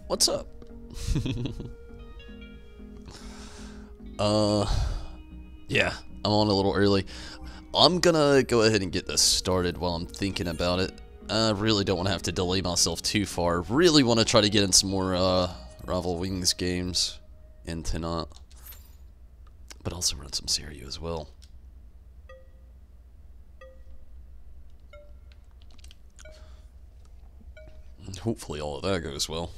What's up? Yeah, I'm on a little early. I'm gonna go ahead and get this started while I'm thinking about it. I really don't want to have to delay myself too far. Really want to try to get in some more Rival Wings games in tonight. But also run some Seiryu as well. And hopefully all of that goes well.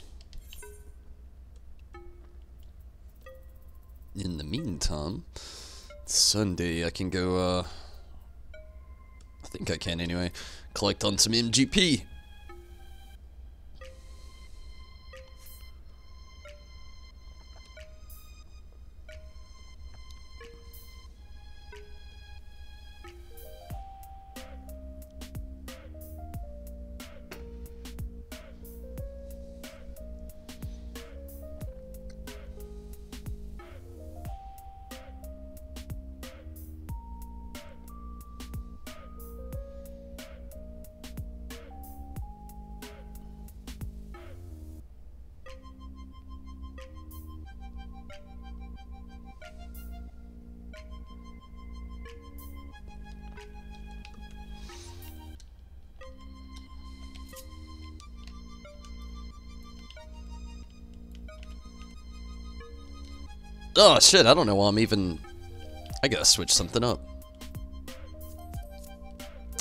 In the meantime, Sunday I can go, I think I can anyway, collect on some MGP. Oh shit, I don't know why I'm even... I gotta switch something up.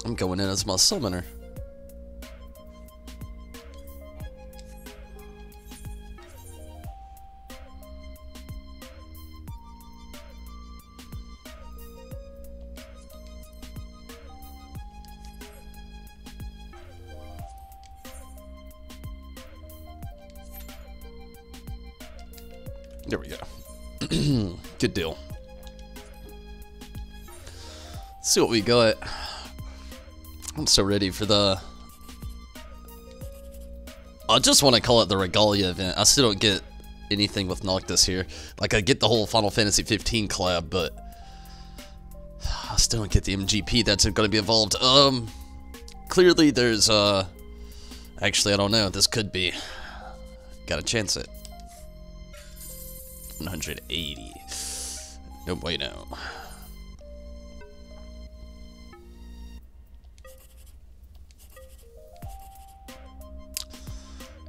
I'm going in as my summoner. There we go. Good deal. Let's see what we got. I'm so ready for the... I just want to call it the Regalia event. I still don't get anything with Noctis here. Like, I get the whole Final Fantasy 15 collab, but I still don't get the MGP that's going to be involved. Clearly there's, actually, I don't know. This could be. Gotta chance it. 180. No bueno.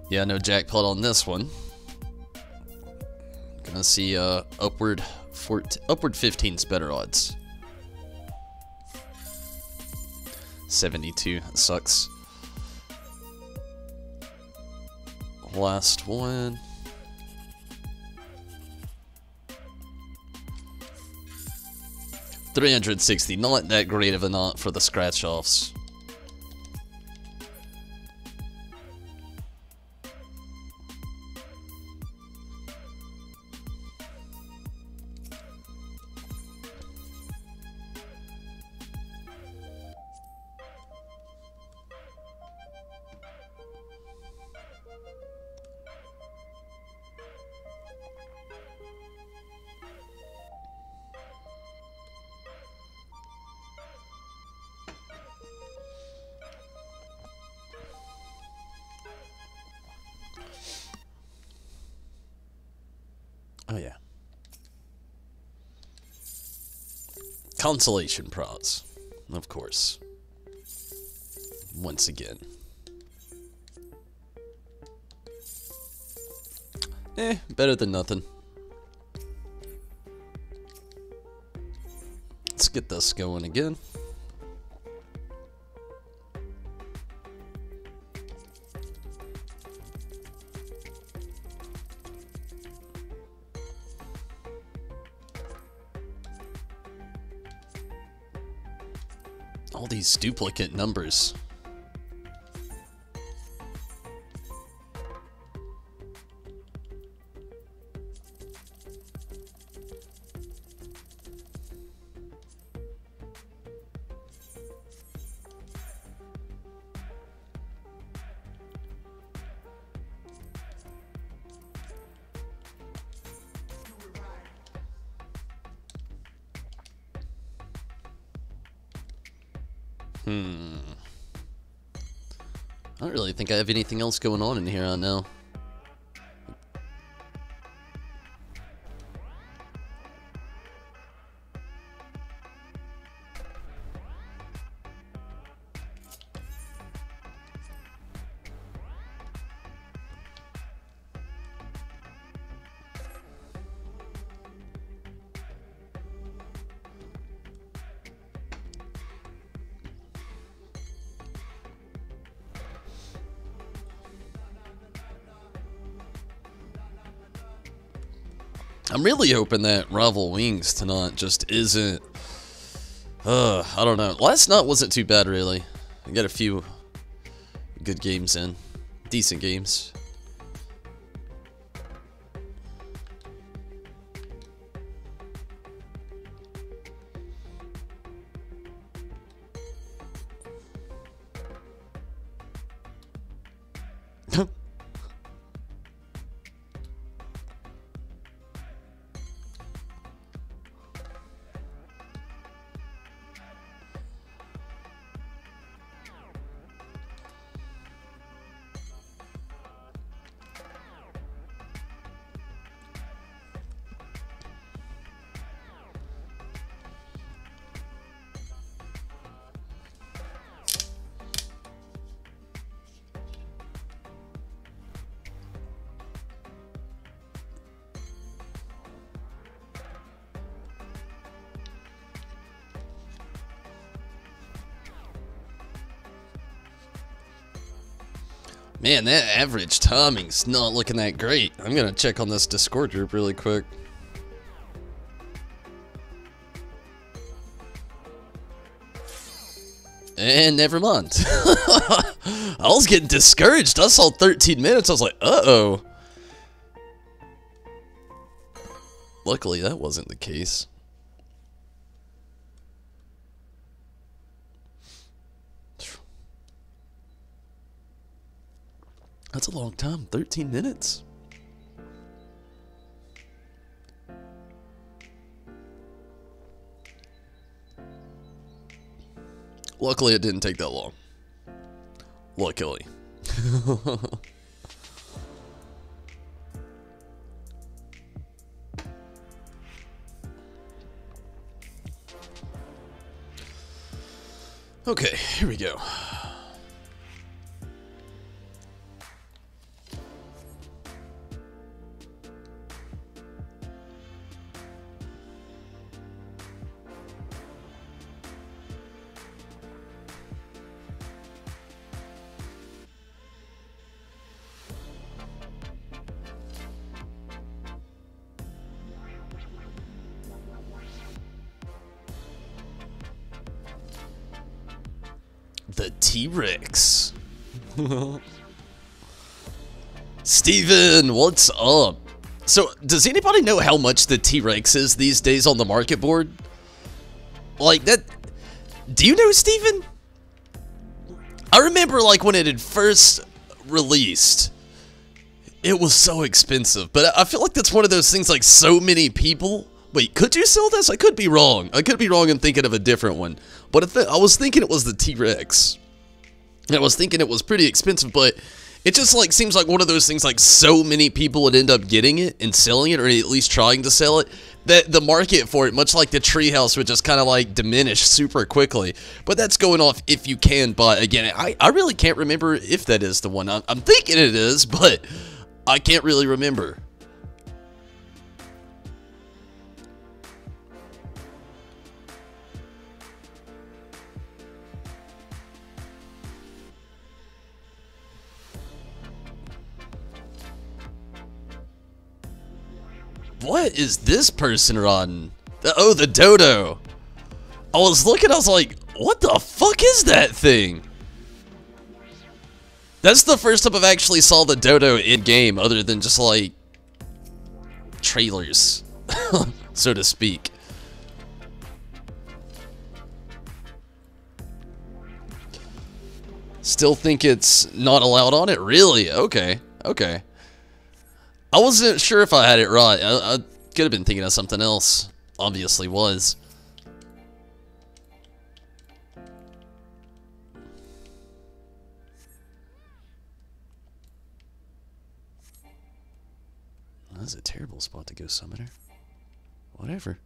Yeah, no jackpot on this one. Gonna see upward 15's better odds. 72 sucks. Last one. 360, not that great of a knot for the scratch-offs. Oh yeah. Consolation prize, of course. Once again. Better than nothing. Let's get this going again. All these duplicate numbers. I don't really think I have anything else going on in here right now. I'm really hoping that Rival Wings tonight just isn't... I don't know. Last night wasn't too bad, really. I got a few good games in. Decent games. Man, that average timing's not looking that great. I'm gonna check on this Discord group really quick. And never mind. I was getting discouraged. I saw 13 minutes. I was like, uh-oh. Luckily, that wasn't the case. That's a long time. 13 minutes. Luckily, it didn't take that long. Luckily. Okay, here we go. The T-Rex. Steven, what's up? So, does anybody know how much the T-Rex is these days on the market board? Like, that... Do you know, Steven? I remember, like, when it had first released, it was so expensive. But I feel like that's one of those things, like, so many people... Wait, could you sell this? I could be wrong. I could be wrong in thinking of a different one. But I was thinking it was the T-Rex. And I was thinking it was pretty expensive, but it just like seems like one of those things like so many people would end up getting it and selling it, or at least trying to sell it, that the market for it, much like the treehouse, would just kind of like diminish super quickly. But that's going off if you can buy. Again, I really can't remember if that is the one. I'm thinking it is, but I can't really remember. What is this person riding? Oh, the dodo. I was looking, I was like, what the fuck is that thing? That's the first time I've actually saw the dodo in-game, other than just like trailers, so to speak. Still think it's not allowed on it? Really? Okay, okay. I wasn't sure if I had it right. I could have been thinking of something else. Obviously was. That's a terrible spot to go, Summoner. Whatever.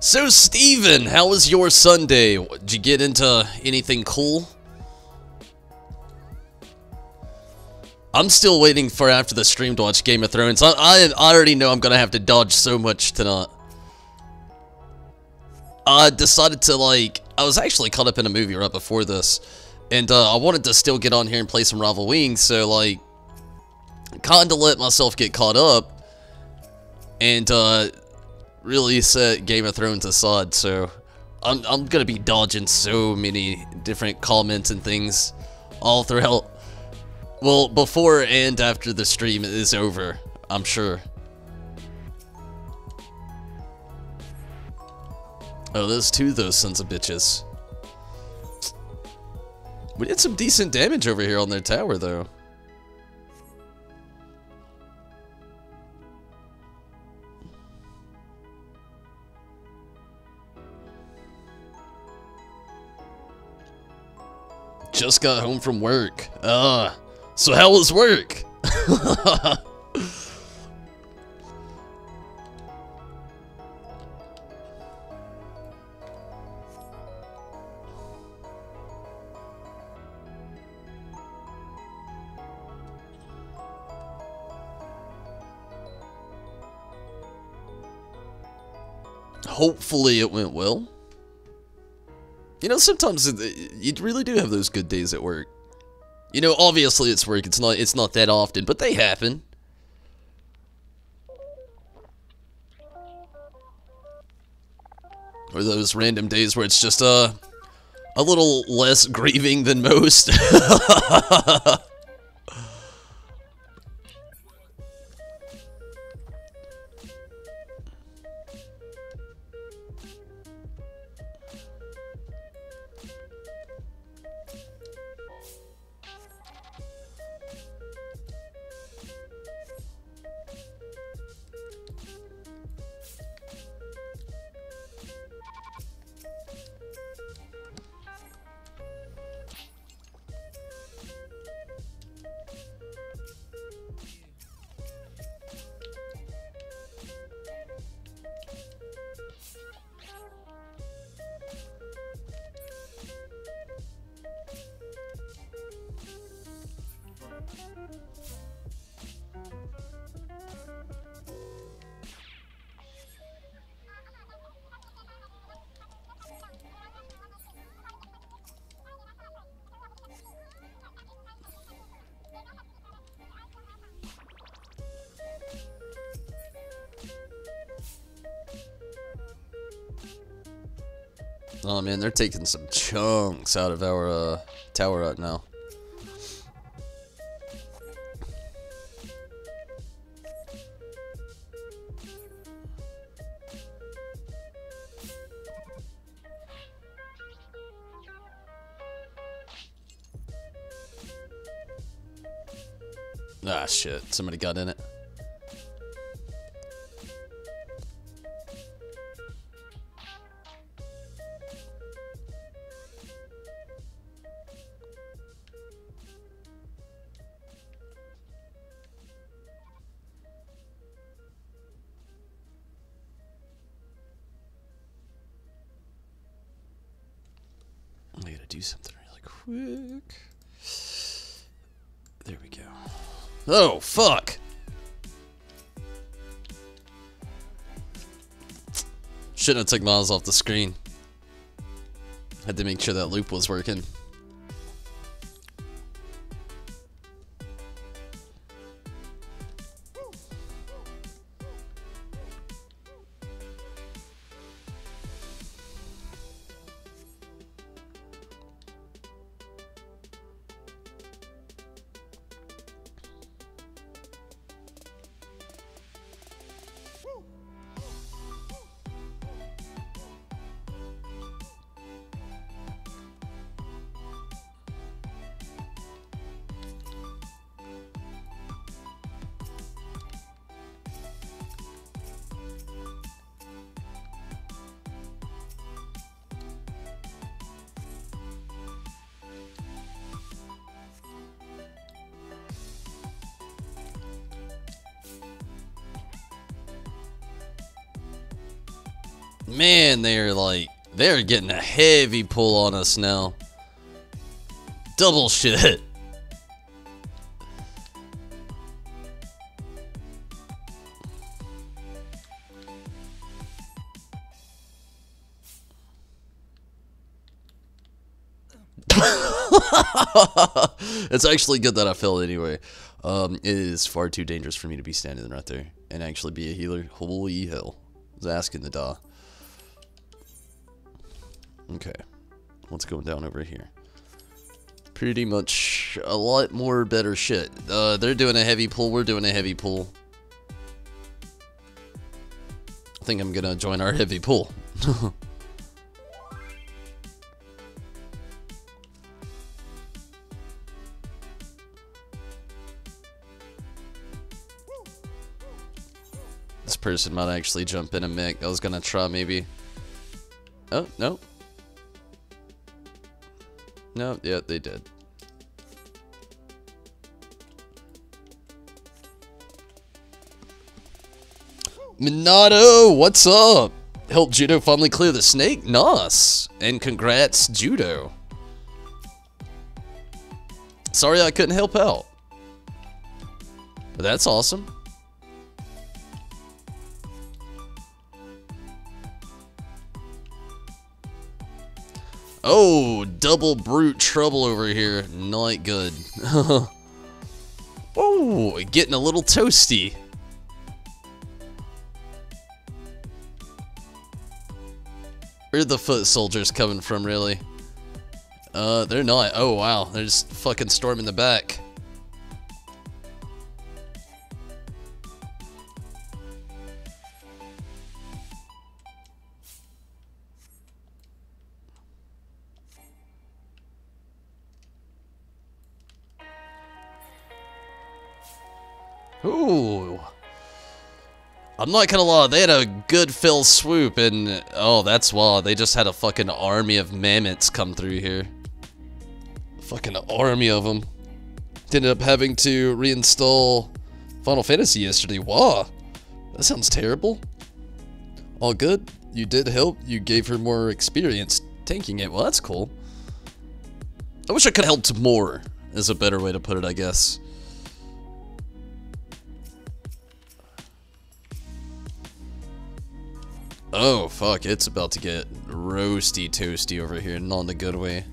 So, Steven, how was your Sunday? Did you get into anything cool? I'm still waiting for after the stream to watch Game of Thrones. I already know I'm gonna have to dodge so much tonight. I decided to, like, I was actually caught up in a movie right before this, and I wanted to still get on here and play some Rival Wings, so, like, kinda let myself get caught up, and really set Game of Thrones aside, so I'm gonna be dodging so many different comments and things all throughout. Well, before and after the stream is over, I'm sure. Oh, there's two of those sons of bitches. We did some decent damage over here on their tower, though. Just got home from work. So how was work? Hopefully it went well. You know, sometimes you really do have those good days at work. You know, obviously it's work. It's not that often, but they happen. Or those random days where it's just a little less grieving than most. Oh man, they're taking some chunks out of our tower right now. Ah shit, somebody got in it. I gotta do something really quick. There we go. Oh, fuck! Shouldn't have took my eyes off the screen. Had to make sure that loop was working. Man, they're getting a heavy pull on us now. Double shit. It's actually good that I fell anyway. It is far too dangerous for me to be standing right there and actually be a healer. Holy hell. I was asking to die. Okay. What's going down over here? Pretty much a lot more better shit. They're doing a heavy pull. We're doing a heavy pull. I think I'm gonna join our heavy pull. This person might actually jump in a mech. I was gonna try maybe. Oh, no. No, yeah, they did. Minato, what's up? Helped Judo finally clear the snake? Nice. And congrats, Judo. Sorry I couldn't help out. But that's awesome. Oh, double brute trouble over here. Not good. Oh, getting a little toasty. Where are the foot soldiers coming from, really? They're not. Oh, wow. They're just fucking storming the back. Ooh. I'm not gonna lie, they had a good fill swoop, and oh, that's why they just had a fucking army of mammoths come through here. Fucking army of them. Ended up having to reinstall Final Fantasy yesterday. Wow, that sounds terrible. All good. You did help. You gave her more experience tanking it. Well, that's cool. I wish I could have helped more, is a better way to put it, I guess. Oh, fuck, it's about to get roasty toasty over here, not in a good way.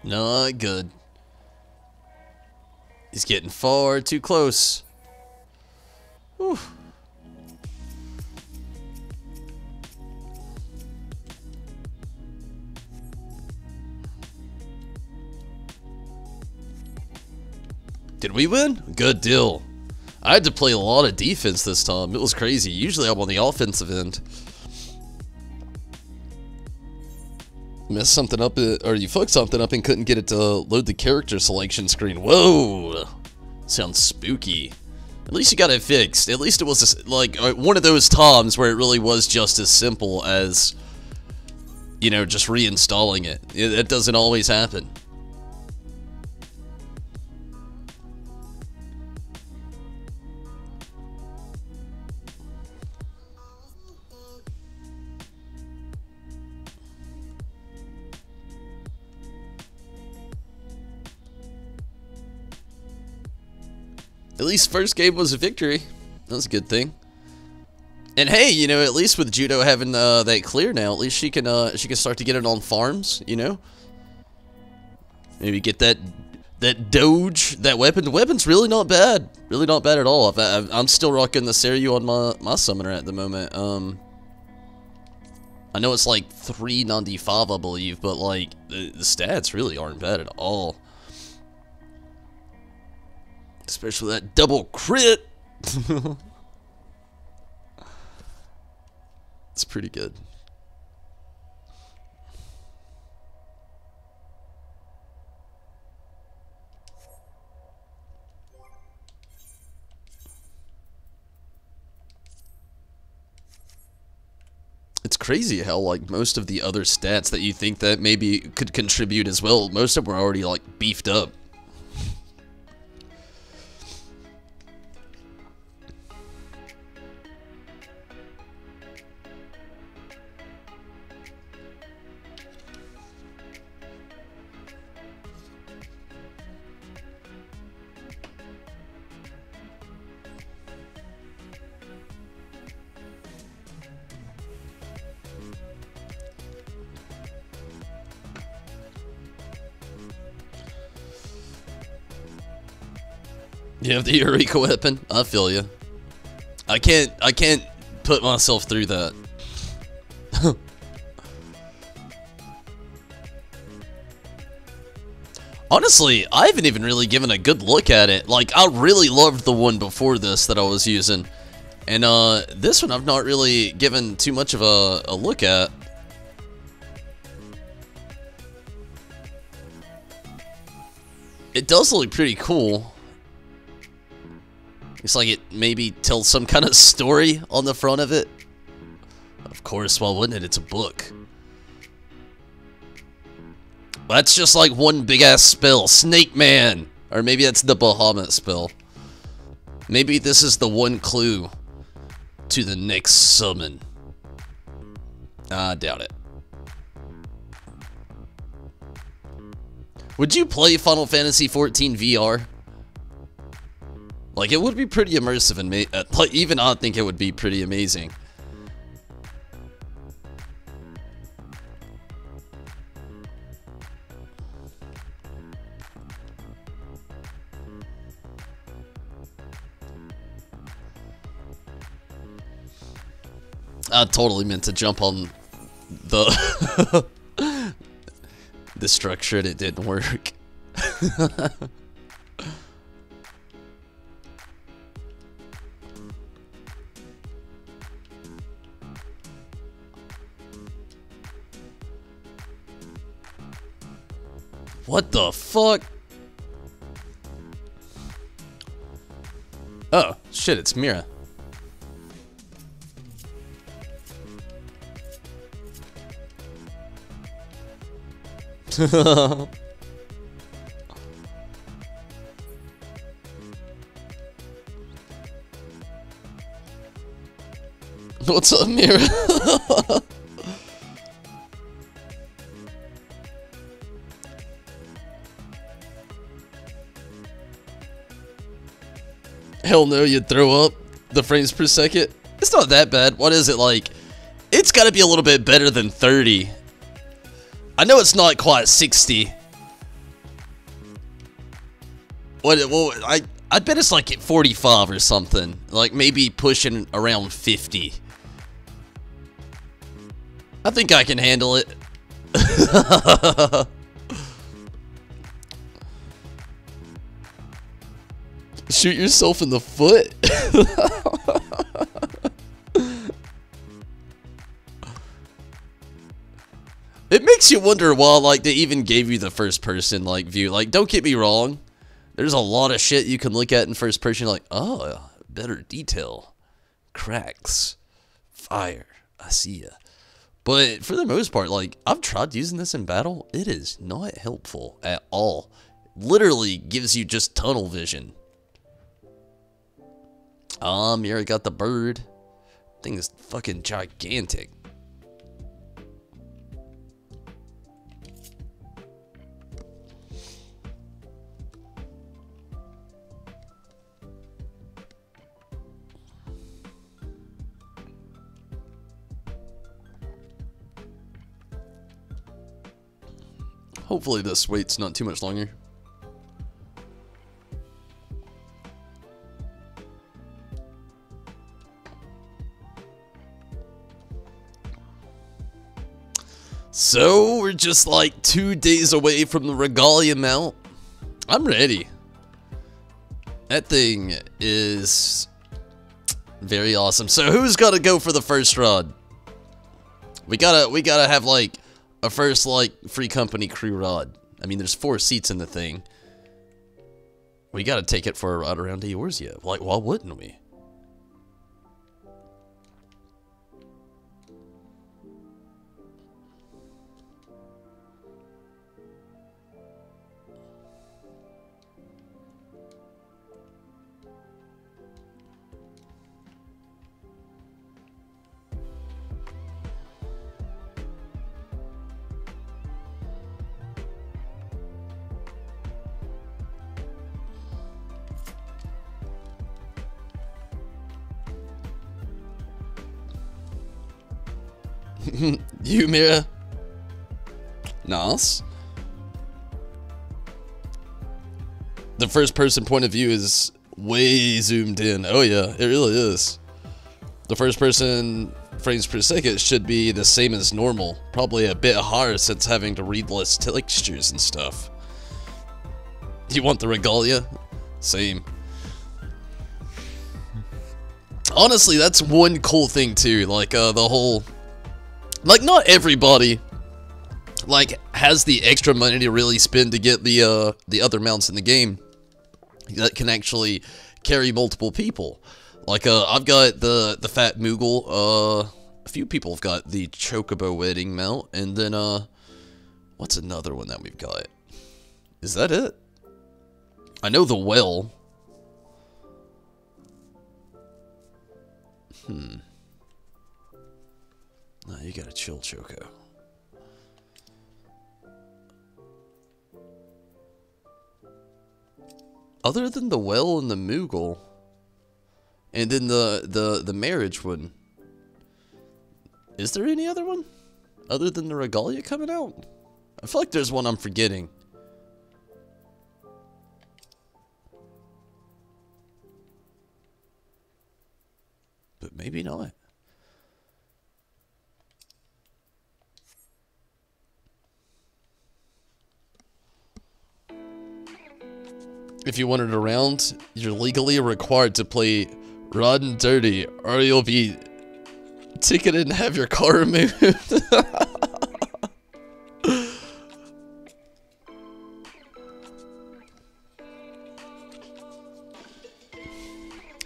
Not good. He's getting far too close. Whew. Did we win? Good deal. I had to play a lot of defense this time. It was crazy. Usually I'm on the offensive end. Messed something up, or you fucked something up and couldn't get it to load the character selection screen. Whoa! Sounds spooky. At least you got it fixed. At least it was like one of those times where it really was just as simple as, you know, just reinstalling it. It doesn't always happen. At least first game was a victory. That's a good thing. And hey, you know, at least with Judo having that clear now, at least she can start to get it on farms, you know? Maybe get that doge, that weapon. The weapon's really not bad. Really not bad at all. I'm still rocking the Seiryu on my summoner at the moment. I know it's like 395, I believe, but like the stats really aren't bad at all. Especially that double crit. It's pretty good. It's crazy how like most of the other stats that you think that maybe could contribute as well, most of them are already like beefed up. You have the Eureka weapon? I feel you. I can't put myself through that. Honestly, I haven't even really given a good look at it. Like, I really loved the one before this that I was using. And this one I've not really given too much of a look at. It does look pretty cool. It's like it maybe tells some kind of story on the front of it. Of course, why wouldn't it? It's a book. That's just like one big ass spell. Snake Man! Or maybe that's the Bahamut spell. Maybe this is the one clue to the next summon. I doubt it. Would you play Final Fantasy XIV VR? Like, it would be pretty immersive and like, even I think it would be pretty amazing. I totally meant to jump on the the structure and it didn't work. What the fuck? Oh, shit, it's Mira. What's up, Mira? Hell no, you'd throw up the frames per second. It's not that bad. What is it like? It's got to be a little bit better than 30. I know it's not quite 60. Well, I bet it's like at 45 or something. Like maybe pushing around 50. I think I can handle it. Shoot yourself in the foot? It makes you wonder why, like, they even gave you the first person, like, view. Like, don't get me wrong. There's a lot of shit you can look at in first person. Like, oh, better detail. Cracks. Fire. I see ya. But for the most part, like, I've tried using this in battle. It is not helpful at all. Literally gives you just tunnel vision. Mira got the bird. Thing is fucking gigantic. Hopefully this wait's not too much longer. So, we're just like 2 days away from the Regalia mount. I'm ready. That thing is very awesome. So, who's got to go for the first rod? We gotta have like a first like free company crew rod. I mean, there's 4 seats in the thing. We gotta take it for a ride around Eorzea. Like, why wouldn't we? You, Mira? Nice. The first person point of view is way zoomed in. Oh yeah, it really is. The first person frames per second should be the same as normal. Probably a bit higher since having to read less textures and stuff. You want the Regalia? Same. Honestly, that's one cool thing too. Like the whole... Like, not everybody, like, has the extra money to really spend to get the other mounts in the game that can actually carry multiple people. Like, I've got the Fat Moogle, a few people have got the Chocobo Wedding mount, and then, what's another one that we've got? Is that it? I know the Well. No, you gotta chill, Choco. Other than the Well and the Moogle, and then the marriage one, is there any other one? Other than the Regalia coming out? I feel like there's one I'm forgetting. But maybe not. If you want it around, you're legally required to play Rod and Dirty, or you'll be ticketed and have your car removed. I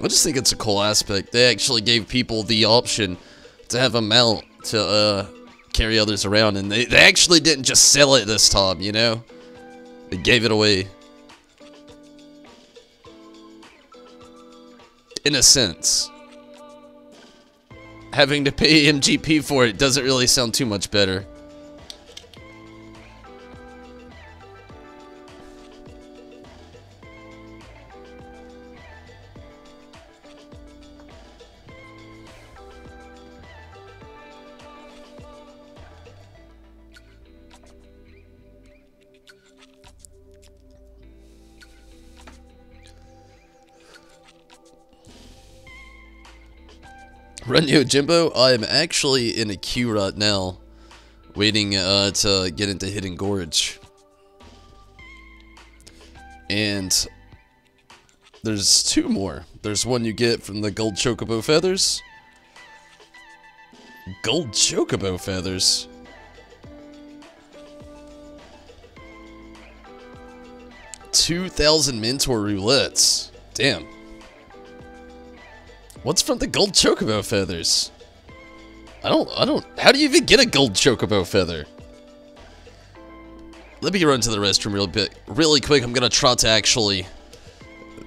just think it's a cool aspect. They actually gave people the option to have a mount to carry others around, and they actually didn't just sell it this time, you know? They gave it away. In a sense. Having to pay MGP for it doesn't really sound too much better. Run Yo Jimbo, I am actually in a queue right now, waiting to get into Hidden Gorge. And there's 2 more. There's one you get from the Gold Chocobo Feathers. Gold Chocobo Feathers? 2,000 Mentor Roulettes. Damn. What's from the Gold Chocobo Feathers? I don't, how do you even get a Gold Chocobo Feather? Let me run to the restroom really quick. I'm gonna try to actually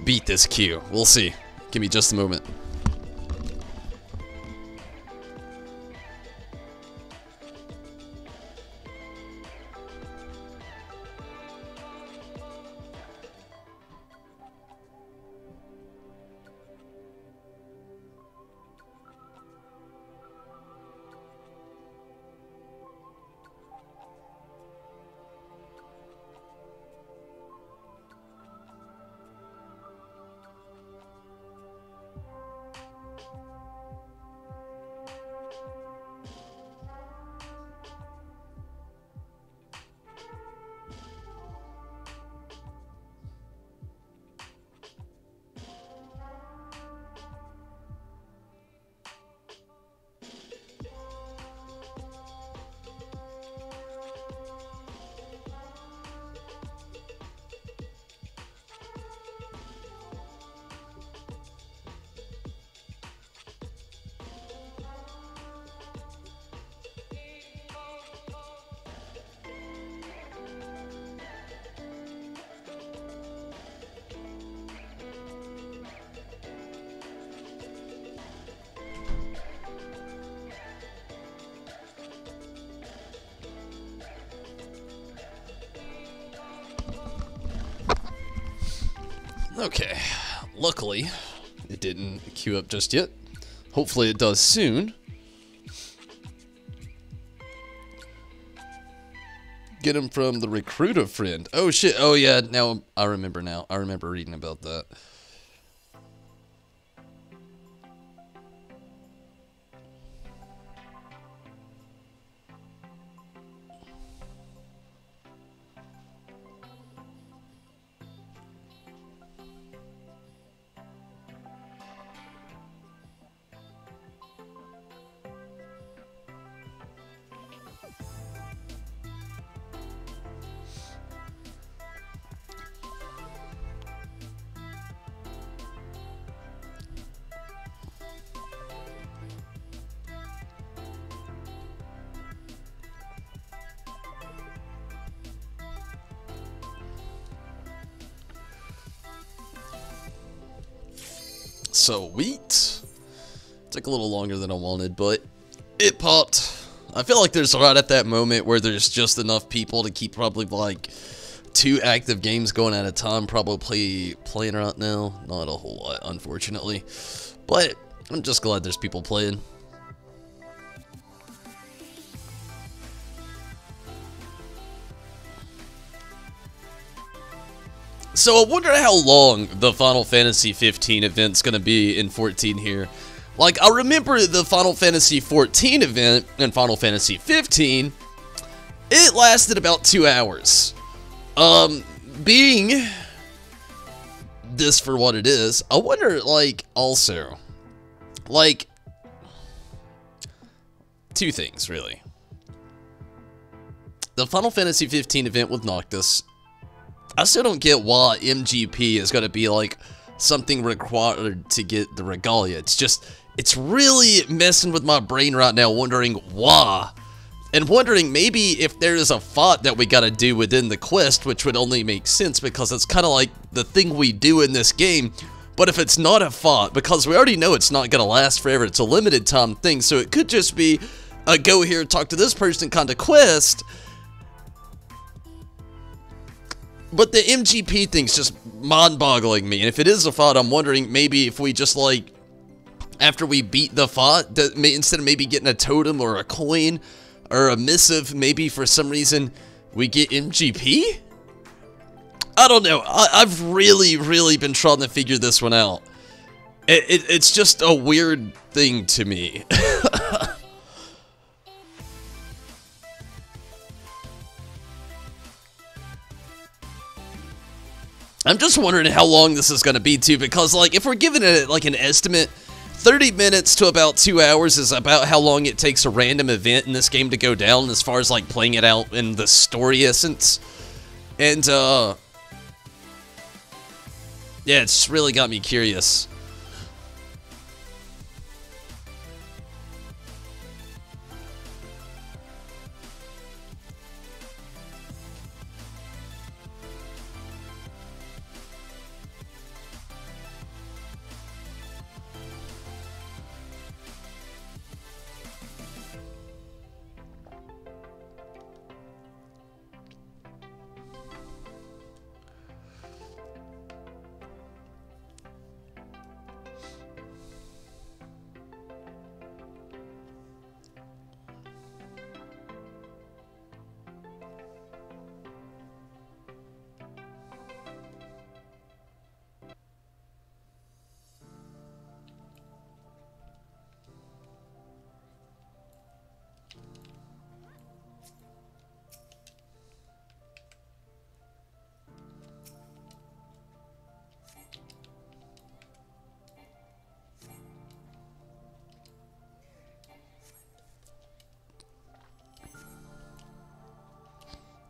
beat this queue. We'll see. Give me just a moment. Okay, luckily it didn't queue up just yet. Hopefully it does soon. Get him from the recruiter friend. Oh shit, oh yeah, now I remember now. I remember reading about that. Sweet. Took a little longer than I wanted, but it popped. I feel like there's right at that moment where there's just enough people to keep probably like 2 active games going at a time probably playing right now. Not a whole lot, unfortunately. But I'm just glad there's people playing. So I wonder how long the Final Fantasy 15 event's gonna be in 14 here. Like, I remember the Final Fantasy 14 event and Final Fantasy 15, it lasted about 2 hours. Being this for what it is, I wonder, like, also, like, 2 things, really. The Final Fantasy 15 event with Noctis, I still don't get why MGP is going to be, like, something required to get the regalia. It's just, it's really messing with my brain right now, wondering why. And wondering maybe if there is a fight that we got to do within the quest, which would only make sense because it's kind of like the thing we do in this game. But if it's not a fight, because we already know it's not going to last forever, it's a limited time thing, so it could just be a go here, talk to this person kind of quest. But the MGP thing's just mind-boggling me, and if it is a fight, I'm wondering maybe if we just, like, after we beat the fight, instead of maybe getting a totem or a coin or a missive, maybe for some reason we get MGP? I don't know. I've really been trying to figure this one out. It's just a weird thing to me. I'm just wondering how long this is going to be, too, because, like, if we're giving it, like, an estimate, 30 minutes to about 2 hours is about how long it takes a random event in this game to go down as far as, like, playing it out in the story essence. And, yeah, it's really got me curious.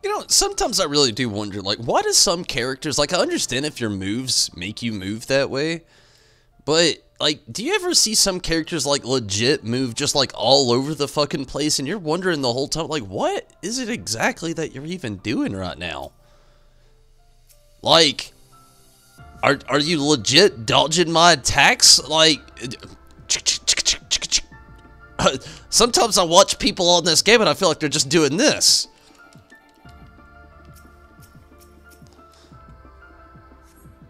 You know, sometimes I really do wonder, like, why do some characters, like, I understand if your moves make you move that way, but, like, do you ever see some characters, like, legit move just, like, all over the fucking place, and you're wondering the whole time, like, what is it exactly that you're even doing right now? Like, are you legit dodging my attacks? Like, sometimes I watch people on this game and I feel like they're just doing this.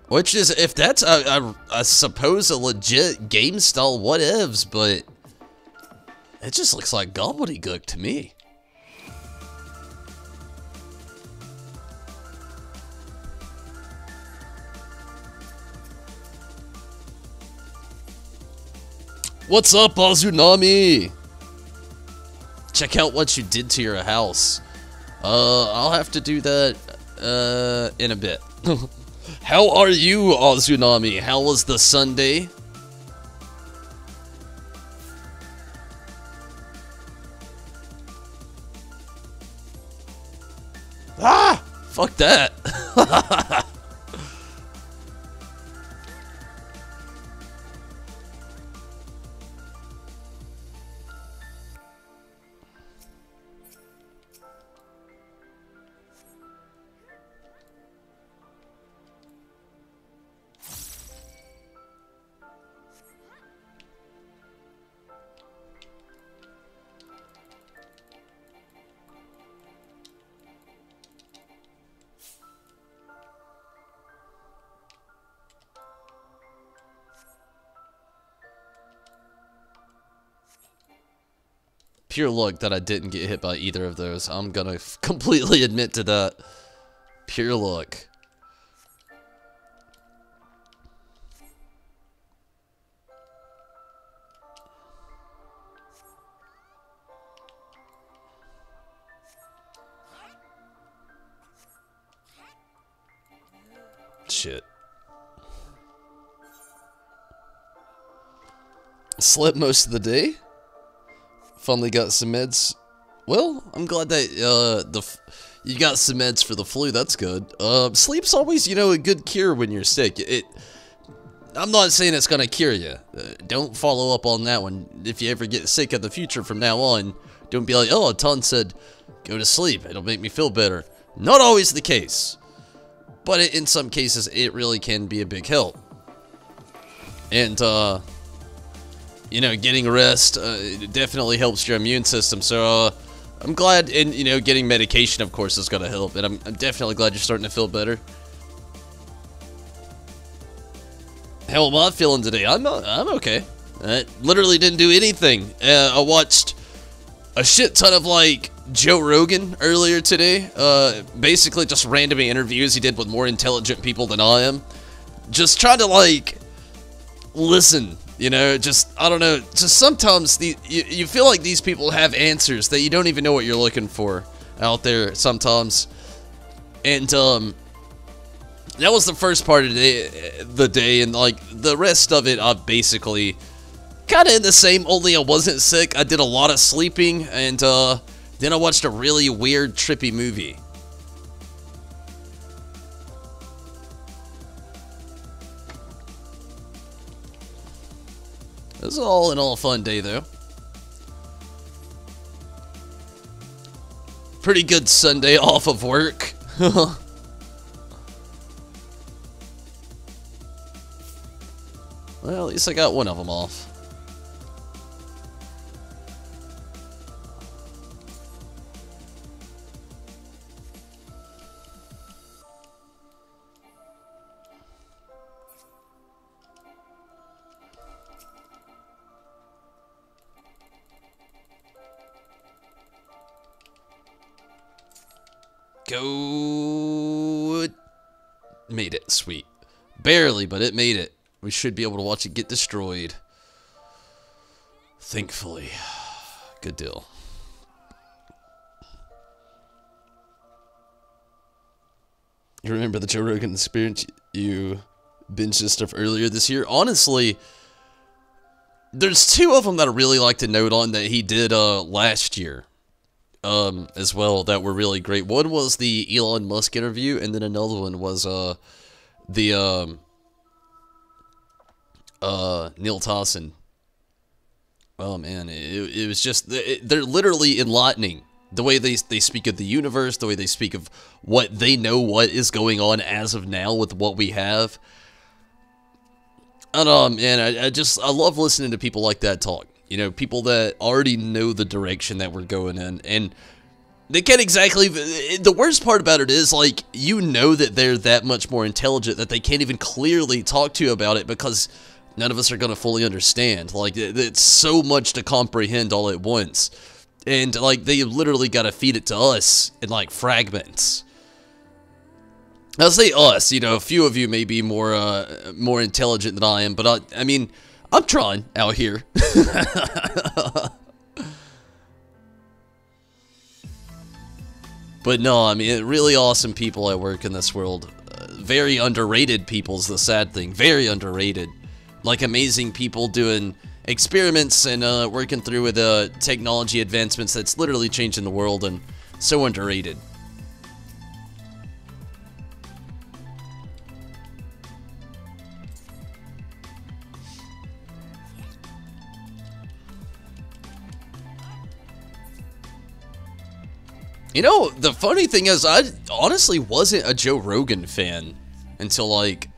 Which is, if that's, I suppose, a legit game style whatevs, but it just looks like gobbledygook to me. What's up, Azunami? Check out what you did to your house. I'll have to do that, in a bit. How are you, Azunami? How was the Sunday? Ah! Fuck that. Pure luck that I didn't get hit by either of those. I'm gonna completely admit to that. Pure luck. Shit. Slept most of the day. Finally got some meds. Well, I'm glad that you got some meds for the flu. That's good. Sleep's always, you know, a good cure when you're sick. I'm not saying it's gonna cure you. Don't follow up on that one. If you ever get sick in the future from now on, don't be like, oh, Ton said go to sleep. It'll make me feel better. Not always the case, but in some cases, it really can be a big help. And you know, getting rest it definitely helps your immune system. So I'm glad, and you know, getting medication, of course, is gonna help. And I'm definitely glad you're starting to feel better. How am I feeling today? I'm okay. I literally didn't do anything. I watched a shit ton of like Joe Rogan earlier today. Basically just random interviews he did with more intelligent people than I am. Just trying to like listen. You know, just, I don't know, just sometimes you feel like these people have answers that you don't even know what you're looking for out there sometimes. And, that was the first part of the day, and, like, the rest of it, I've basically kind of in the same, only I wasn't sick. I did a lot of sleeping, and, then I watched a really weird, trippy movie. It was all in all a fun day, though. Pretty good Sunday off of work. Well, at least I got one of them off. Go. Made it. Sweet. Barely, but it made it. We should be able to watch it get destroyed. Thankfully. Good deal. You remember the Joe Rogan experience you binged this stuff earlier this year? Honestly, there's two of them that I really like to note on that he did last year. As well, that were really great. One was the Elon Musk interview, and then another one was the Neil Tossin. Oh man, it was just, they're literally enlightening. The way they speak of the universe, the way they speak of what they know, what is going on as of now with what we have. And man, I love listening to people like that talk. You know, people that already know the direction that we're going in. And They can't exactly... The worst part about it is, like, you know that they're that much more intelligent that they can't even clearly talk to you about it because none of us are going to fully understand. Like, it's so much to comprehend all at once. And, like, they literally got to feed it to us in, like, fragments. I'll say us, you know, a few of you may be more intelligent than I am, but I mean, I'm trying out here. But no, I mean, really awesome people at work in this world. Very underrated people's the sad thing. Very underrated. Like, amazing people doing experiments and working through with technology advancements that's literally changing the world, and so underrated. You know, the funny thing is, I honestly wasn't a Joe Rogan fan until, like...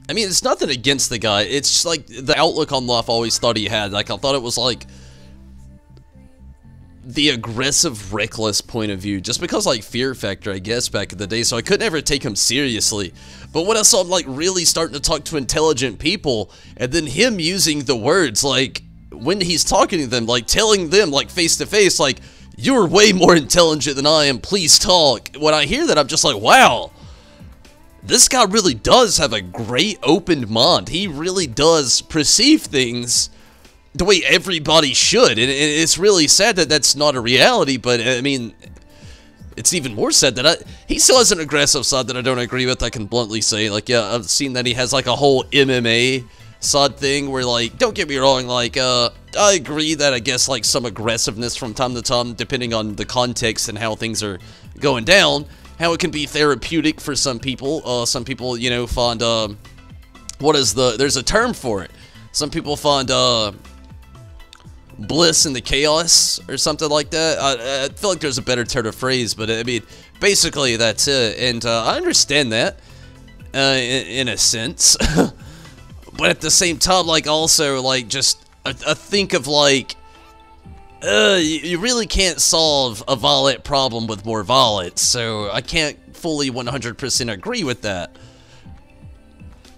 I mean, it's nothing against the guy. It's just, like, the outlook on life I always thought he had. Like, I thought it was, like, the aggressive, reckless point of view. Just because, like, fear factor, I guess, back in the day. So I could never take him seriously. But when I saw him, like, really starting to talk to intelligent people, and then him using the words, like, when he's talking to them, like, telling them, like, face to face, like... You're way more intelligent than I am, please talk. When I hear that, I'm just like, wow. This guy really does have a great open mind. He really does perceive things the way everybody should. And it's really sad that that's not a reality, but I mean, it's even more sad that he still has an aggressive side that I don't agree with, I can bluntly say. Like, yeah, I've seen that he has like a whole MMA side thing where, like, don't get me wrong, like, I agree that I guess, like, some aggressiveness from time to time, depending on the context and how things are going down, how it can be therapeutic for some people. Some people, you know, find, there's a term for it. Some people find, bliss in the chaos, or something like that. I feel like there's a better turn of phrase, but, I mean, basically, that's it. And, I understand that, in a sense. But at the same time, like, also, like, just, I think of, like, you really can't solve a violent problem with more violence, so I can't fully 100% agree with that.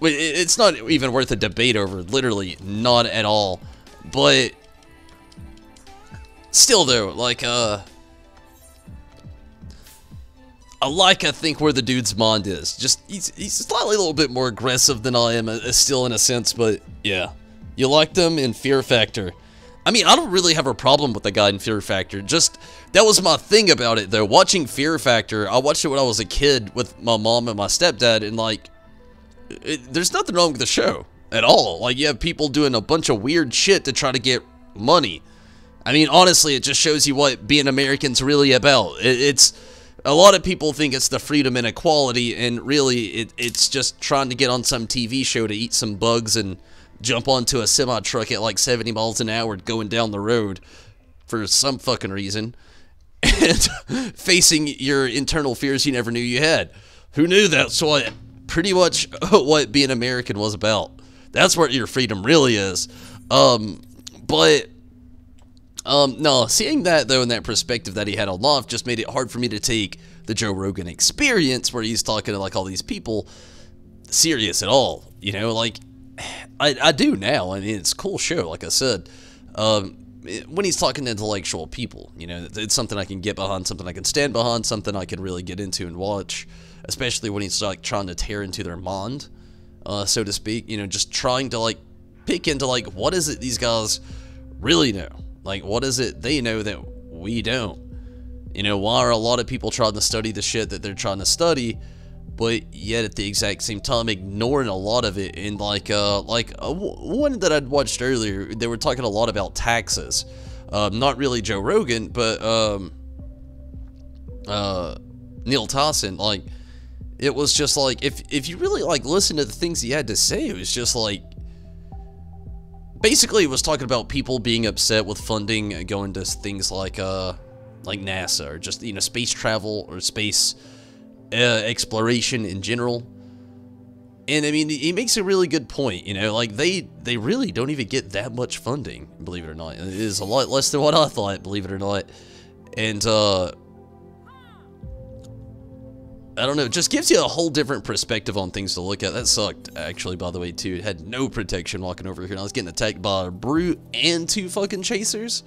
It's not even worth a debate over, literally, not at all. But, still, though, like, I think where the dude's mind is. Just, he's slightly a little bit more aggressive than I am, still in a sense, but yeah. You liked him in Fear Factor. I mean, I don't really have a problem with the guy in Fear Factor. Just, that was my thing about it, though. Watching Fear Factor, I watched it when I was a kid with my mom and my stepdad, and, like, there's nothing wrong with the show at all. Like, you have people doing a bunch of weird shit to try to get money. I mean, honestly, it just shows you what being American's really about. It's... A lot of people think it's the freedom and equality, and really, it's just trying to get on some TV show to eat some bugs and jump onto a semi-truck at like 70 miles an hour going down the road for some fucking reason, and facing your internal fears you never knew you had. Who knew that's what, pretty much what being American was about. That's what your freedom really is. No, seeing that, though, in that perspective that he had on life just made it hard for me to take the Joe Rogan experience where he's talking to, like, all these people serious at all. You know, like, I do now. I mean, it's a cool show, like I said. When he's talking to intellectual people, you know, it's something I can get behind, something I can stand behind, something I can really get into and watch, especially when he's, like, trying to tear into their mind, so to speak. You know, just trying to, like, pick into, like, what is it these guys really know? Like, what is it they know that we don't? You know, why are a lot of people trying to study the shit that they're trying to study, but yet at the exact same time ignoring a lot of it? And like one that I'd watched earlier, they were talking a lot about taxes. Not really Joe Rogan, but Neil Tyson. Like, it was just like, if you really like listen to the things he had to say, it was just like, basically, it was talking about people being upset with funding going to things like NASA, or just, you know, space travel, or space exploration in general. And, I mean, he makes a really good point, you know, like, they really don't even get that much funding, believe it or not. It is a lot less than what I thought, believe it or not. And, I don't know, it just gives you a whole different perspective on things to look at. That sucked, actually, by the way, too. It had no protection walking over here, and I was getting attacked by a brute and 2 fucking chasers.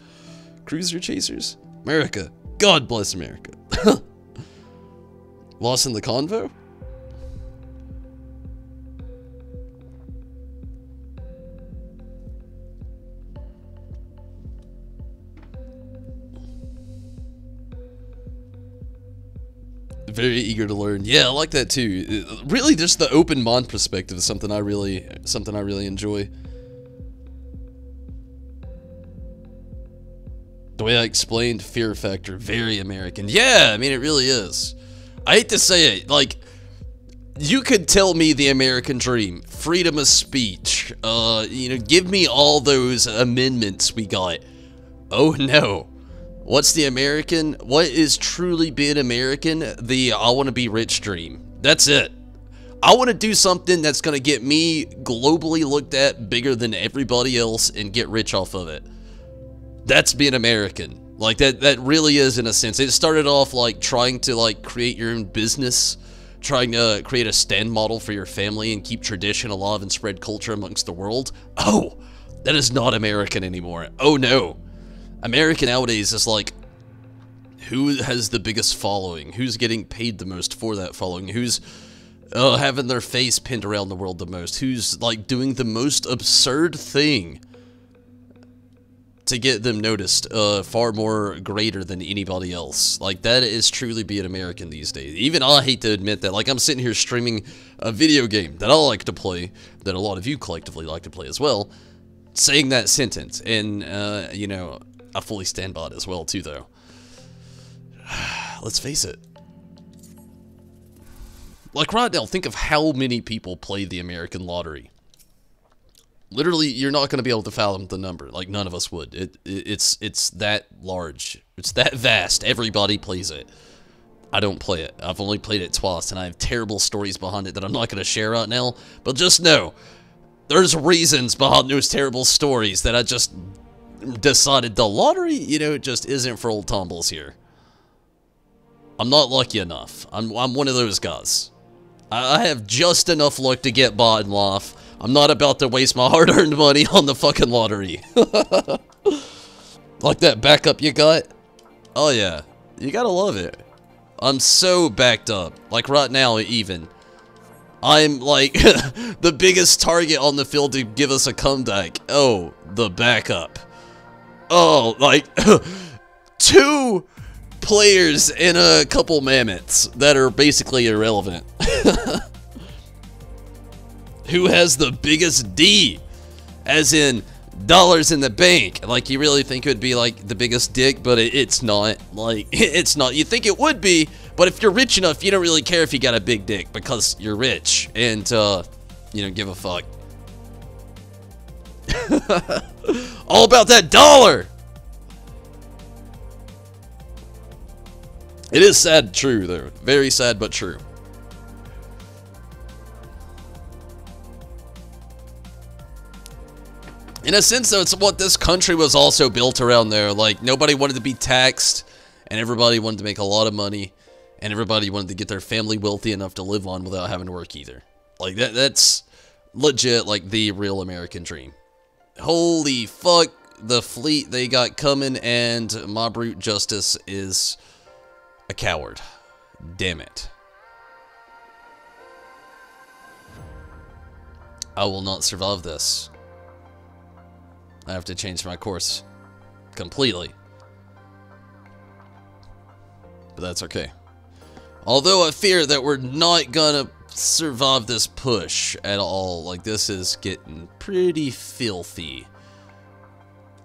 Cruiser chasers. America. God bless America. Lost in the convo? Very eager to learn. Yeah, I like that too. Really, just the open mind perspective is something I really enjoy. The way I explained fear factor, very American. Yeah, I mean, it really is. I hate to say it, like, you could tell me the American dream, freedom of speech, you know, give me all those amendments we got. Oh no. What's the American? What is truly being American? The I want to be rich dream. That's it. I want to do something that's going to get me globally looked at bigger than everybody else and get rich off of it. That's being American. Like, that really is, in a sense. It started off like trying to like create your own business, trying to create a stand model for your family and keep tradition alive and spread culture amongst the world. Oh, that is not American anymore. Oh no. American nowadays is like, who has the biggest following? Who's getting paid the most for that following? Who's having their face pinned around the world the most? Who's like doing the most absurd thing to get them noticed far more greater than anybody else? Like, that is truly being American these days. Even I hate to admit that. Like, I'm sitting here streaming a video game that I like to play, that a lot of you collectively like to play as well, saying that sentence, and you know, I fully stand by it as well, too, though. Let's face it. Like, right now, think of how many people play the American lottery. Literally, you're not going to be able to fathom the number. Like, none of us would. It's that large. It's that vast. Everybody plays it. I don't play it. I've only played it twice, and I have terrible stories behind it that I'm not going to share right now. But just know, there's reasons behind those terrible stories that I just decided the lottery, you know, just isn't for old tumbles here. I'm not lucky enough. I'm one of those guys. I have just enough luck to get by in life. I'm not about to waste my hard-earned money on the fucking lottery. Like that backup you got? Oh yeah, you gotta love it. I'm so backed up. Like right now, even. I'm like the biggest target on the field to give us a comeback. Oh, the backup. Oh, like 2 players and a couple mammoths that are basically irrelevant. Who has the biggest D? As in dollars in the bank. Like, you really think it would be like the biggest dick, but it's not. Like, it's not. You think it would be, but if you're rich enough, you don't really care if you got a big dick because you're rich and you don't give a fuck. All about that dollar. It is sad, true though. Very sad, but true. In a sense, though, it's what this country was also built around there. Like, nobody wanted to be taxed, and everybody wanted to make a lot of money, and everybody wanted to get their family wealthy enough to live on without having to work either. Like, that's legit, like, the real American dream. Holy fuck, the fleet they got coming, and my brute justice is a coward. Damn it. I will not survive this. I have to change my course completely. But that's okay. Although I fear that we're not gonna survive this push at all. Like, this is getting pretty filthy.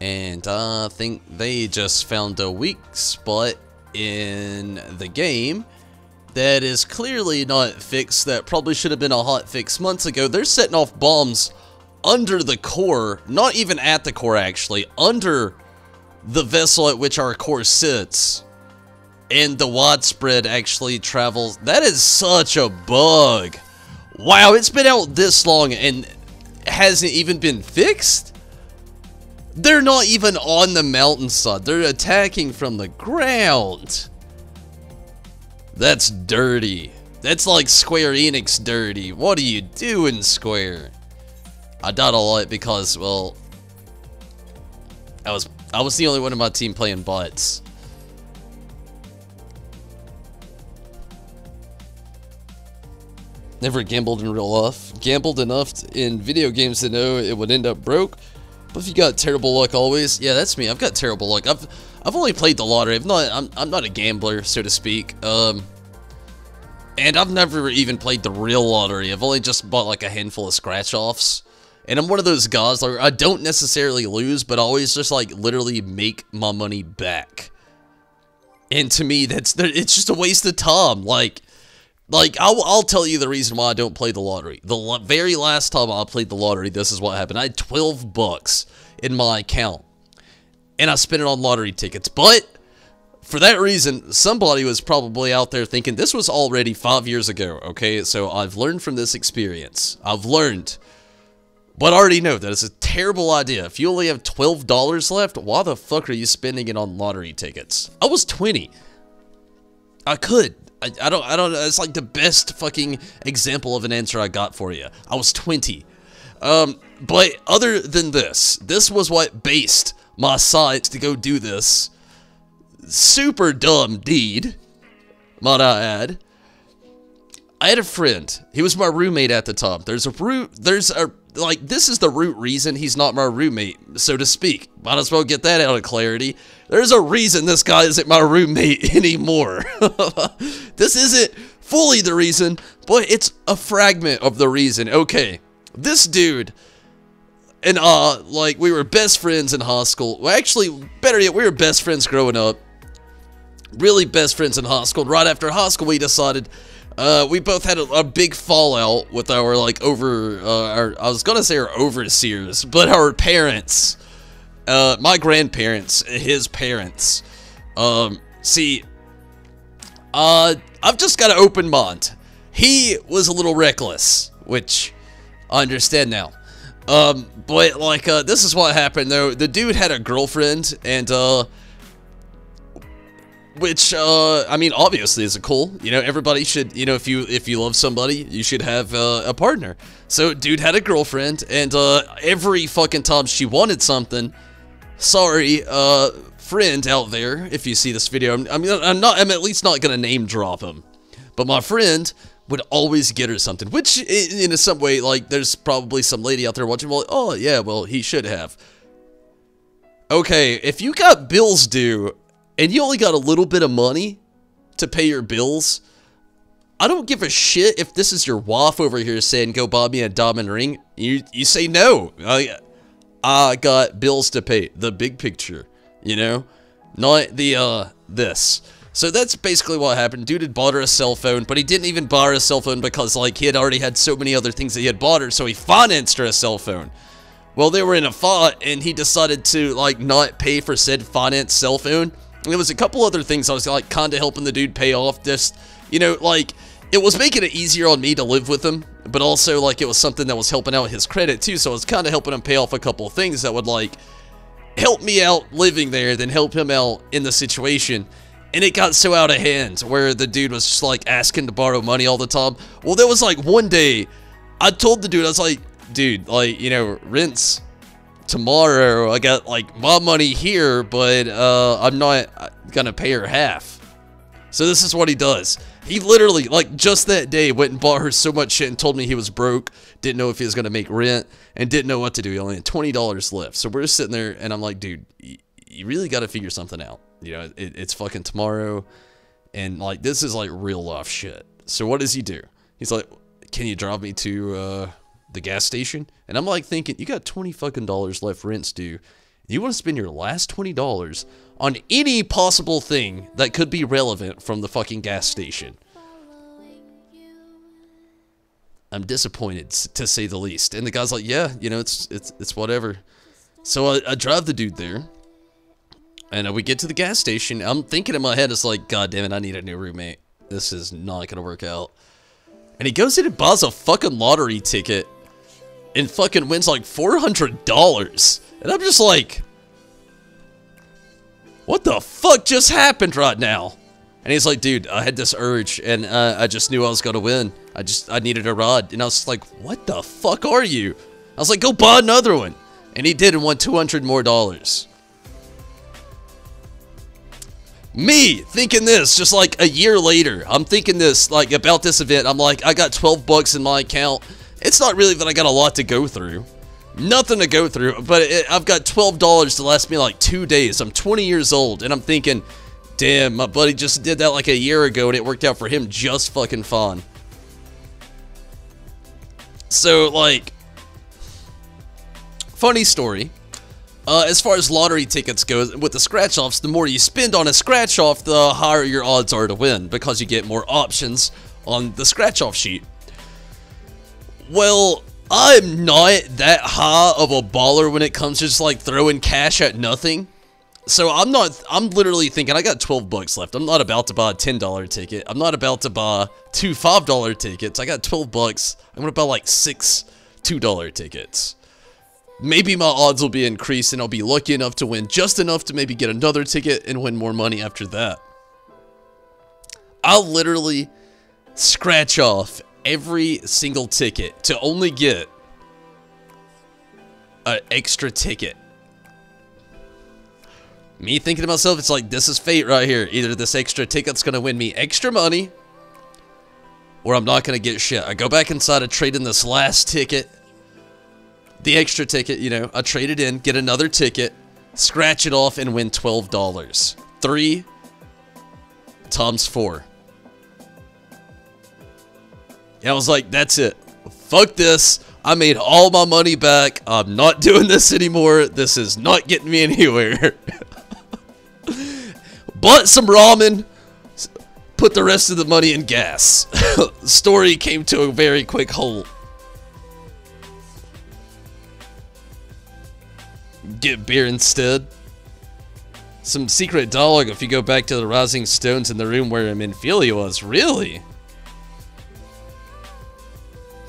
And I think they just found a weak spot in the game that is clearly not fixed. That probably should have been a hot fix months ago. They're setting off bombs under the core, not even at the core actually, under the vessel at which our core sits. And the widespread actually travels. That is such a bug. Wow, it's been out this long and hasn't even been fixed? They're not even on the mountainside. They're attacking from the ground. That's dirty. That's like Square Enix dirty. What are you doing, Square? I died a lot because, well, I was the only one in my team playing bots. Never gambled in real life. Gambled enough in video games to know it would end up broke. But if you got terrible luck always, yeah, that's me. I've got terrible luck. I've only played the lottery. I'm not a gambler, so to speak. And I've never even played the real lottery. I've only just bought like a handful of scratch-offs. And I'm one of those guys where I don't necessarily lose, but I always just like literally make my money back. And to me, it's just a waste of time. Like I'll tell you the reason why I don't play the lottery. The very last time I played the lottery, this is what happened. I had 12 bucks in my account, and I spent it on lottery tickets. But for that reason, somebody was probably out there thinking this was already 5 years ago. Okay, so I've learned from this experience. I've learned. But I already know that it's a terrible idea. If you only have $12 left, why the fuck are you spending it on lottery tickets? I was 20. I could. I don't, it's like the best fucking example of an answer I got for you. I was 20. But other than this was what based my sights to go do this super dumb deed, might I add. I had a friend. He was my roommate at the time. Like, this is the root reason he's not my roommate, so to speak. Might as well get that out of clarity. There's a reason this guy isn't my roommate anymore. This isn't fully the reason, but it's a fragment of the reason. Okay, this dude and like, we were best friends in high school. Well, actually, better yet, we were best friends growing up. Really best friends in high school. Right after high school, we decided we both had a big fallout with our, like, I was gonna say our overseers, but our parents. My grandparents, his parents. See, I've just got an open mind. He was a little reckless, which I understand now. But, like, this is what happened, though. The dude had a girlfriend, and, which, I mean, obviously is cool. You know, everybody should, you know, if you love somebody, you should have a partner. So, dude had a girlfriend, and every fucking time she wanted something, sorry, friend out there, if you see this video, I'm at least not gonna name drop him, but my friend would always get her something, which in some way, like, there's probably some lady out there watching, well, oh yeah, well, he should have. Okay, if you got bills due, and you only got a little bit of money to pay your bills, I don't give a shit if this is your wife over here saying, go buy me a diamond ring. You say no. I got bills to pay. The big picture, you know? Not the, this. So that's basically what happened. Dude had bought her a cell phone, but he didn't even buy her a cell phone because, like, he had already had so many other things that he had bought her, so he financed her a cell phone. Well, they were in a fight, and he decided to, like, not pay for said finance cell phone. There was a couple other things I was, like, kind of helping the dude pay off. Just, you know, like, it was making it easier on me to live with him, but also, like, it was something that was helping out his credit, too, so I was kind of helping him pay off a couple of things that would, like, help me out living there, then help him out in the situation. And it got so out of hand, where the dude was just, like, asking to borrow money all the time. Well, there was, like, one day, I told the dude, I was like, dude, like, you know, rent's tomorrow. I got, like, my money here, but, I'm not gonna pay her half. So this is what he does. He literally, like, just that day, went and bought her so much shit and told me he was broke, didn't know if he was gonna make rent, and didn't know what to do. He only had $20 left. So we're sitting there, and I'm like, dude, you really gotta figure something out. You know, it's fucking tomorrow, and, like, this is, like, real life shit. So what does he do? He's like, can you drive me to, the gas station? And I'm, like, thinking, you got $20 fucking left rent's due. You want to spend your last $20 on any possible thing that could be relevant from the fucking gas station. I'm disappointed, to say the least. And the guy's like, yeah, you know, it's whatever. So I drive the dude there. And we get to the gas station. I'm thinking in my head, it's like, God damn it, I need a new roommate. This is not gonna work out. And he goes in and buys a fucking lottery ticket and fucking wins like $400. And I'm just like, what the fuck just happened right now? And he's like, dude, I had this urge, and I just knew I was gonna win. I needed a rod. And I was like, what the fuck are you? I was like, go buy another one. And he did and won $200 more. Me thinking this just like a year later. I'm thinking this like about this event. I'm like, I got 12 bucks in my account. It's not really that I got a lot to go through. Nothing to go through, but I've got $12 to last me like 2 days. I'm 20 years old, and I'm thinking, damn, my buddy just did that like a year ago, and it worked out for him just fucking fine. So, like, funny story. As far as lottery tickets go, with the scratch-offs, the more you spend on a scratch-off, the higher your odds are to win, because you get more options on the scratch-off sheet. Well, I'm not that high of a baller when it comes to just like throwing cash at nothing. So I'm literally thinking I got 12 bucks left. I'm not about to buy a $10 ticket. I'm not about to buy 2 $5 tickets. I got 12 bucks. I'm going to buy like 6 $2 tickets. Maybe my odds will be increased and I'll be lucky enough to win just enough to maybe get another ticket and win more money after that. I'll literally scratch off every single ticket to only get an extra ticket. Me thinking to myself, it's like, this is fate right here. Either this extra ticket's gonna win me extra money, or I'm not gonna get shit. I go back inside, I trade in this last ticket, the extra ticket, you know, I trade it in, get another ticket, scratch it off, and win $12. 3 times 4. I was like, that's it. Fuck this. I made all my money back. I'm not doing this anymore. This is not getting me anywhere. Bought some ramen. Put the rest of the money in gas. Story came to a very quick halt. Get beer instead. Some secret dialogue if you go back to the Rising Stones in the room where Minfilia was. Really?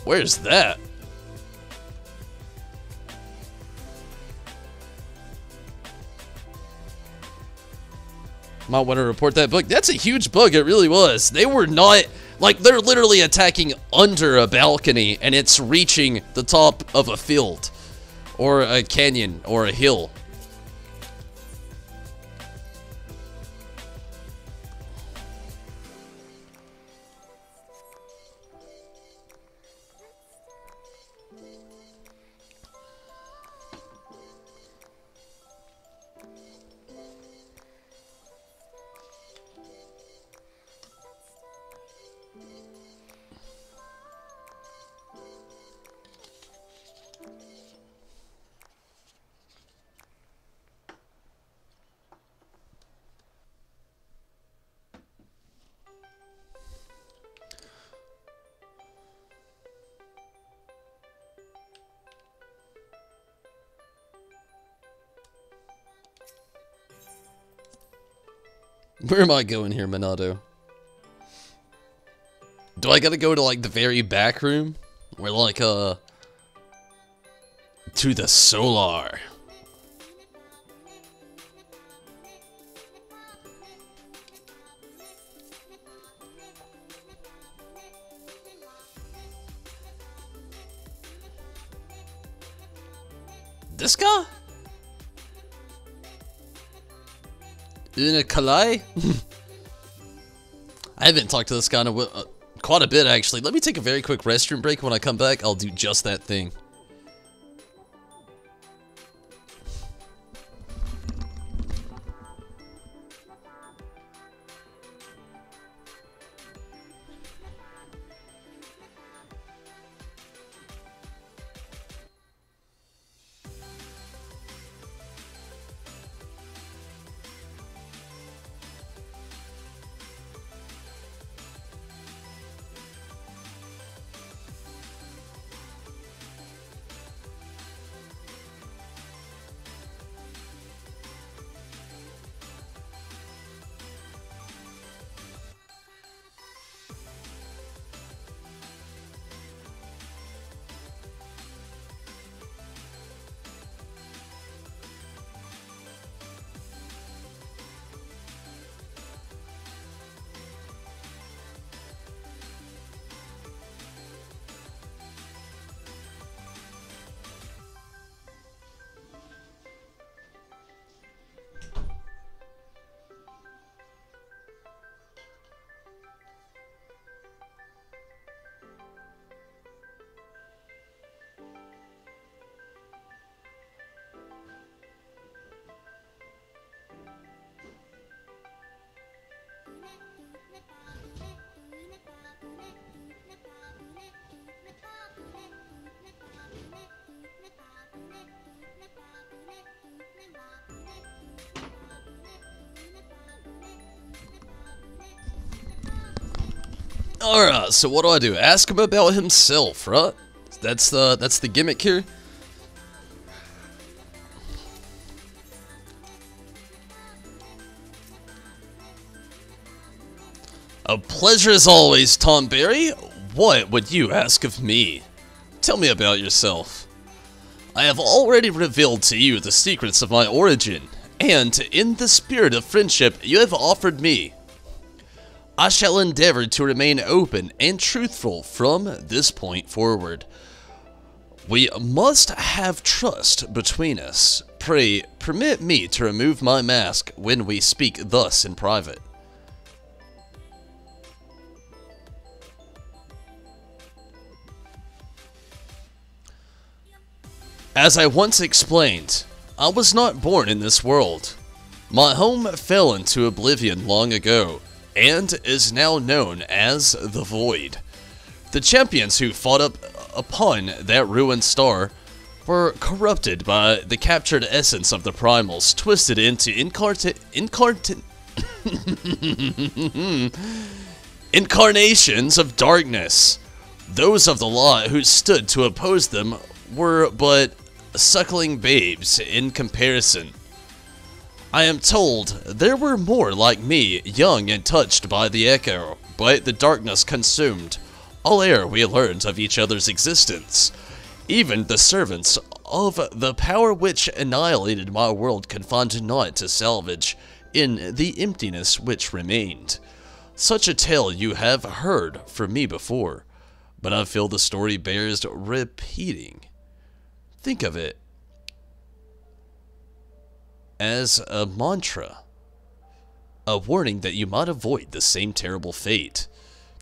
Where's that? Might want to report that book. That's a huge book. It really was. They were not, like, they're literally attacking under a balcony and it's reaching the top of a field or a canyon or a hill. Where am I going here, Minato? Do I gotta go to, like, the very back room? Or, like, to the Solar. This guy? In a Kalai? I haven't talked to this guy in quite a bit, actually. Let me take a very quick restroom break. When I come back, I'll do just that thing. Alright, so what do? Ask him about himself, right? That's the gimmick here. A pleasure as always, Tom Berry. What would you ask of me? Tell me about yourself. I have already revealed to you the secrets of my origin, and in the spirit of friendship you have offered me. I shall endeavor to remain open and truthful from this point forward. We must have trust between us. Pray, permit me to remove my mask when we speak thus in private. As I once explained, I was not born in this world. My home fell into oblivion long ago, and is now known as the Void. The champions who fought upon that ruined star were corrupted by the captured essence of the primals, twisted into incarnations of darkness. Those of the law who stood to oppose them were but suckling babes in comparison. I am told there were more like me, young and touched by the echo, but the darkness consumed all ere we learned of each other's existence. Even the servants of the power which annihilated my world could find naught to salvage in the emptiness which remained. Such a tale you have heard from me before, but I feel the story bears repeating. Think of it as a mantra, a warning that you might avoid the same terrible fate.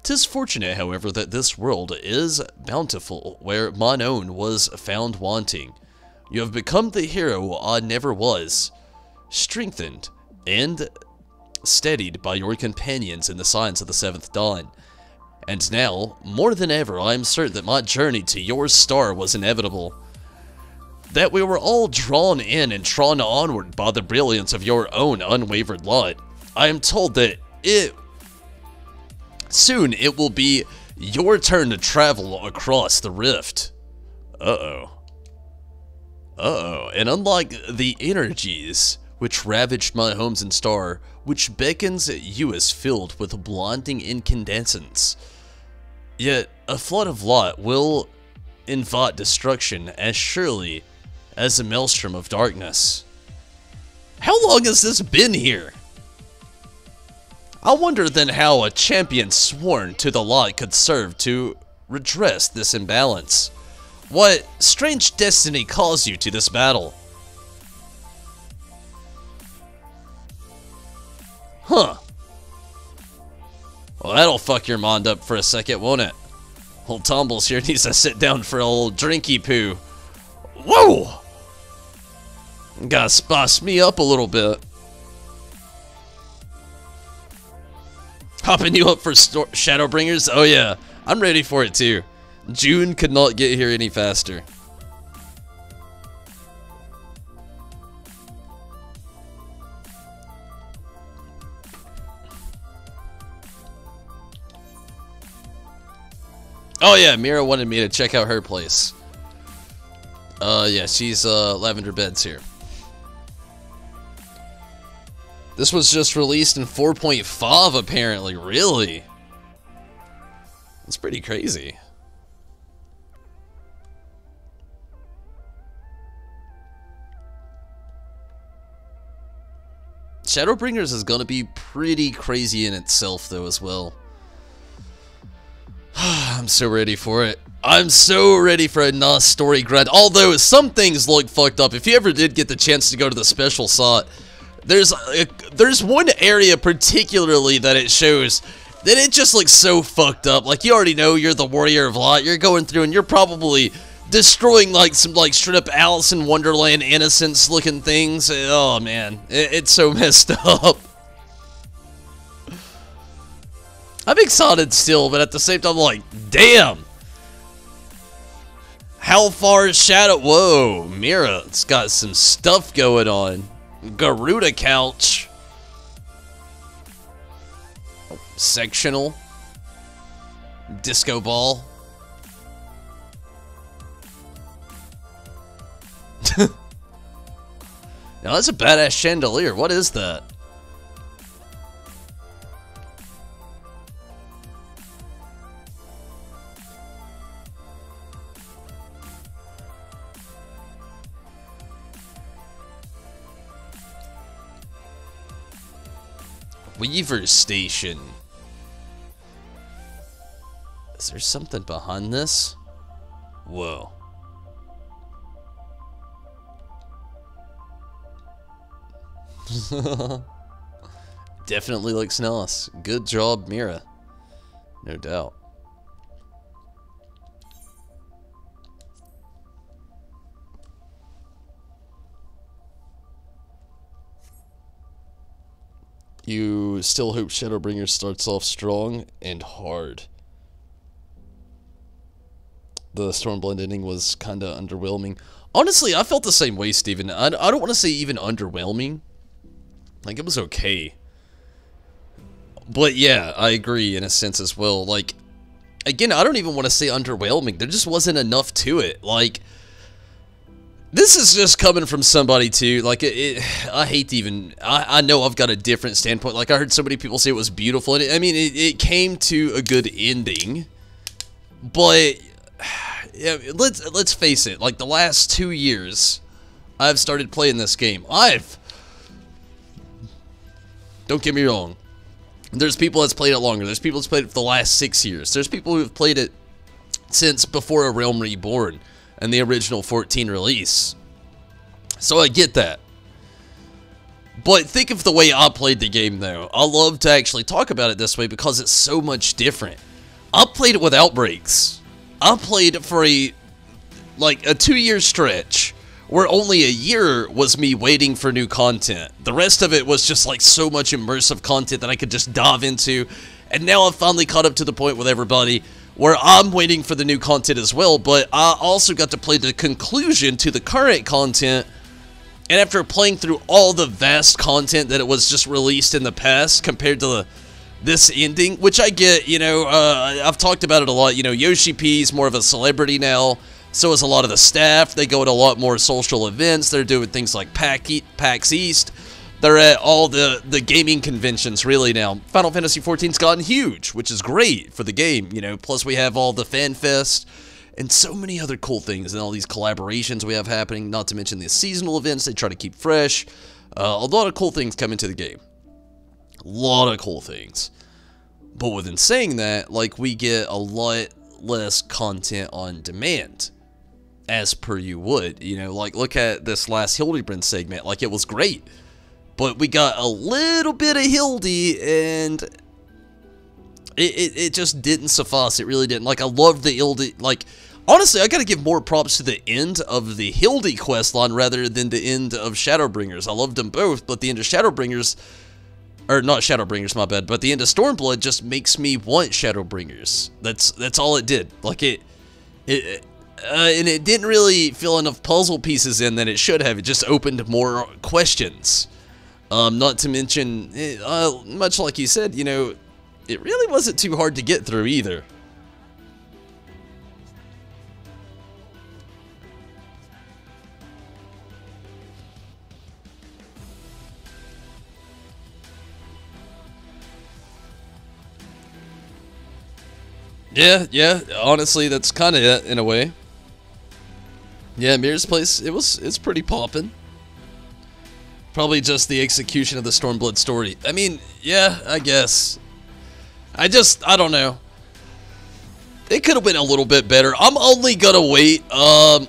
'Tis fortunate, however, that this world is bountiful, where mine own was found wanting. You have become the hero I never was, strengthened and steadied by your companions in the signs of the seventh dawn. And now, more than ever, I am certain that my journey to your star was inevitable. That we were all drawn in and drawn onward by the brilliance of your own unwavered light. I am told that soon it will be your turn to travel across the rift. Uh-oh. And unlike the energies which ravaged my homes and star, which beckons you is filled with blinding incandescence, yet a flood of light will invite destruction as surely as a maelstrom of darkness. How long has this been here? I wonder then how a champion sworn to the light could serve to redress this imbalance. What strange destiny calls you to this battle? Huh. Well, that'll fuck your mind up for a second, won't it? Old Tumbles here needs to sit down for a little drinky poo. Whoa! Gotta spice me up a little bit. Hopping you up for Shadowbringers? Oh yeah, I'm ready for it too. June could not get here any faster. Oh yeah, Mira wanted me to check out her place. Yeah, she's Lavender Beds here. This was just released in 4.5 apparently, really? That's pretty crazy. Shadowbringers is gonna be pretty crazy in itself though as well. I'm so ready for it. I'm so ready for a nice story grind. Although some things look fucked up. If you ever did get the chance to go to the special site, there's one area particularly that it shows that it just looks so fucked up. Like, you already know you're the Warrior of Light. You're going through and you're probably destroying like some straight up Alice in Wonderland innocence looking things. Oh man, it's so messed up. I'm excited still, but at the same time, I'm like, damn. How far is Shadow? Whoa, Mira's got some stuff going on. Garuda couch. Oh, sectional. Disco ball. Now that's a badass chandelier. What is that? Weaver Station. Is there something behind this? Whoa. Definitely looks nice. Good job, Mira. No doubt. You still hope Shadowbringer starts off strong and hard. The Stormblade ending was kind of underwhelming. Honestly, I felt the same way, Steven. I don't want to say even underwhelming. Like, it was okay. But yeah, I agree in a sense as well. Like, again, I don't even want to say underwhelming. There just wasn't enough to it. Like, this is just coming from somebody too. Like, I hate to even. I know I've got a different standpoint. Like, I heard so many people say it was beautiful, and I mean, it came to a good ending. But yeah, let's face it. Like, the last 2 years, I've started playing this game. Don't get me wrong. There's people that's played it longer. There's people that's played it for the last 6 years. There's people who have played it since before A Realm Reborn and the original 14 release. So I get that. But think of the way I played the game, though. I love to actually talk about it this way because it's so much different. I played it with outbreaks. I played it for a 2-year stretch where only a year was me waiting for new content. The rest of it was just like so much immersive content that I could just dive into. And now I've finally caught up to the point with everybody where I'm waiting for the new content as well, but I also got to play the conclusion to the current content. And after playing through all the vast content that it was just released in the past compared to this ending, which I get, you know, I've talked about it a lot. You know, Yoshi P's more of a celebrity now. So is a lot of the staff. They go to a lot more social events. They're doing things like PAX East. They're at all the gaming conventions, really, now. Final Fantasy XIV's gotten huge, which is great for the game, you know. Plus, we have all the Fan Fest and so many other cool things and all these collaborations we have happening, not to mention the seasonal events they try to keep fresh. A lot of cool things come into the game. A lot of cool things. But within saying that, like, we get a lot less content on demand. As per you would, you know, like, look at this last Hildebrand segment. Like, it was great. But we got a little bit of Hildy, and it just didn't suffice. It really didn't. Like, I loved the Hildy. Like, honestly, I gotta give more props to the end of the Hildy questline rather than the end of Shadowbringers. I loved them both, but the end of Shadowbringers, or not Shadowbringers, my bad, but the end of Stormblood just makes me want Shadowbringers. That's all it did. Like, and it didn't really fill enough puzzle pieces in that it should have. It just opened more questions. Not to mention, much like you said, you know, it really wasn't too hard to get through either. Yeah, honestly, that's kind of it, in a way. Yeah, Mira's place, it's pretty poppin'. Probably just the execution of the Stormblood story. I mean, yeah, I guess. I don't know. It could have been a little bit better. I'm only gonna wait,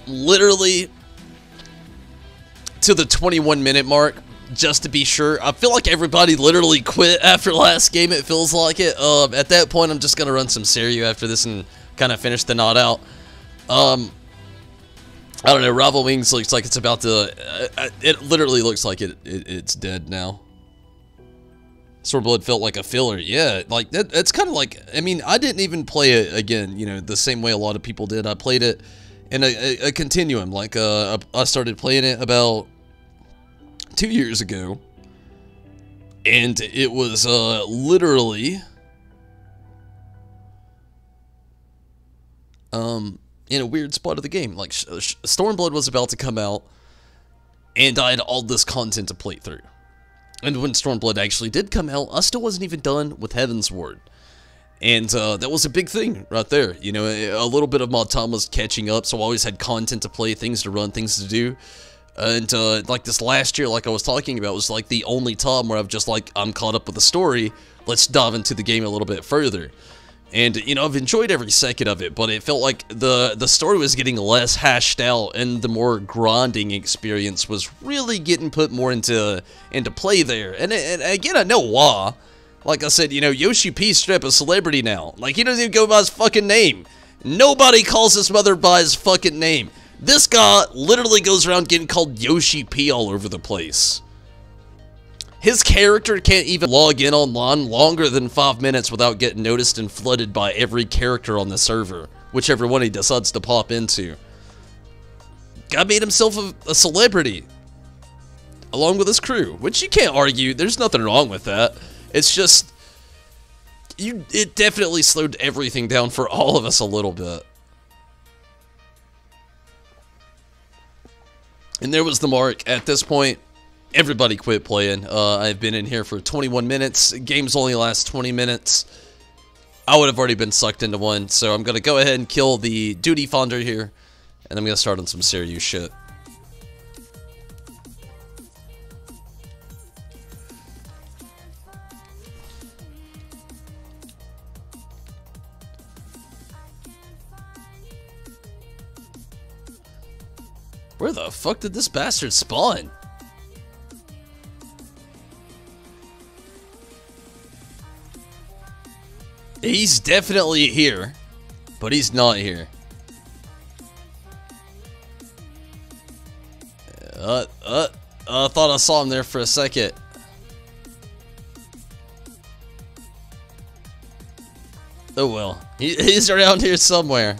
literally to the 21-minute mark, just to be sure. I feel like everybody literally quit after last game, it feels like it. At that point, I'm just gonna run some Seiryu after this and kind of finish the knot out. I don't know, Rival Wings looks like it's about to... it literally looks like it's dead now. Stormblood felt like a filler. Yeah, like, it's kind of like... I mean, I didn't even play it, again, you know, the same way a lot of people did. I played it in a continuum. Like, I started playing it about 2 years ago. And it was, literally... in a weird spot of the game. Like, Stormblood was about to come out, and I had all this content to play through. And when Stormblood actually did come out, I still wasn't even done with Heaven's Ward. And that was a big thing right there. You know, a little bit of my time was catching up, so I always had content to play, things to run, things to do. And like this last year, like I was talking about, was like the only time where I've just like, I'm caught up with the story, let's dive into the game a little bit further. And, you know, I've enjoyed every second of it, but it felt like the story was getting less hashed out, and the more grinding experience was really getting put more into play there. And again, I know why. Like I said, you know, Yoshi P straight up a celebrity now. Like, he doesn't even go by his fucking name. Nobody calls his mother by his fucking name. This guy literally goes around getting called Yoshi P all over the place. His character can't even log in online longer than 5 minutes without getting noticed and flooded by every character on the server, whichever one he decides to pop into. Guy made himself a celebrity, along with his crew, which you can't argue. There's nothing wrong with that. It's just, it definitely slowed everything down for all of us a little bit. And there was the mark. At this point, everybody quit playing. I've been in here for 21 minutes. Games only last 20 minutes. I would have already been sucked into one, so I'm going to go ahead and kill the duty finder here, and I'm going to start on some Seiryu shit. Where the fuck did this bastard spawn? He's definitely here, but he's not here. I thought I saw him there for a second. Oh well, he's around here somewhere.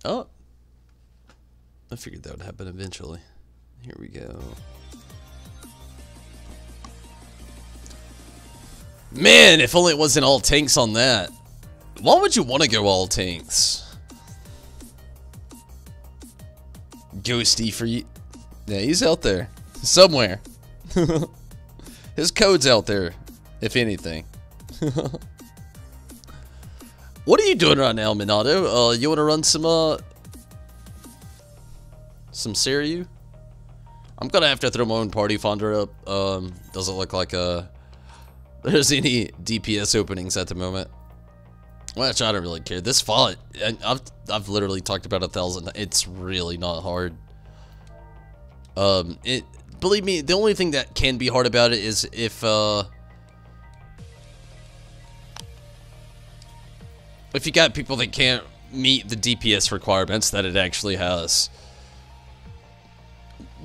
Oh, I figured that would happen eventually. Here we go. Man, if only it wasn't all tanks on that. Why would you want to go all tanks? Ghosty for you. Yeah, he's out there. Somewhere. His code's out there, if anything. What are you doing right now, Minato? You want to run some Seiryu? I'm gonna have to throw my own party finder up. Doesn't look like there's any DPS openings at the moment. Which I don't really care. This fight, I've literally talked about 1,000. It's really not hard. Believe me, the only thing that can be hard about it is if you got people that can't meet the DPS requirements that it actually has.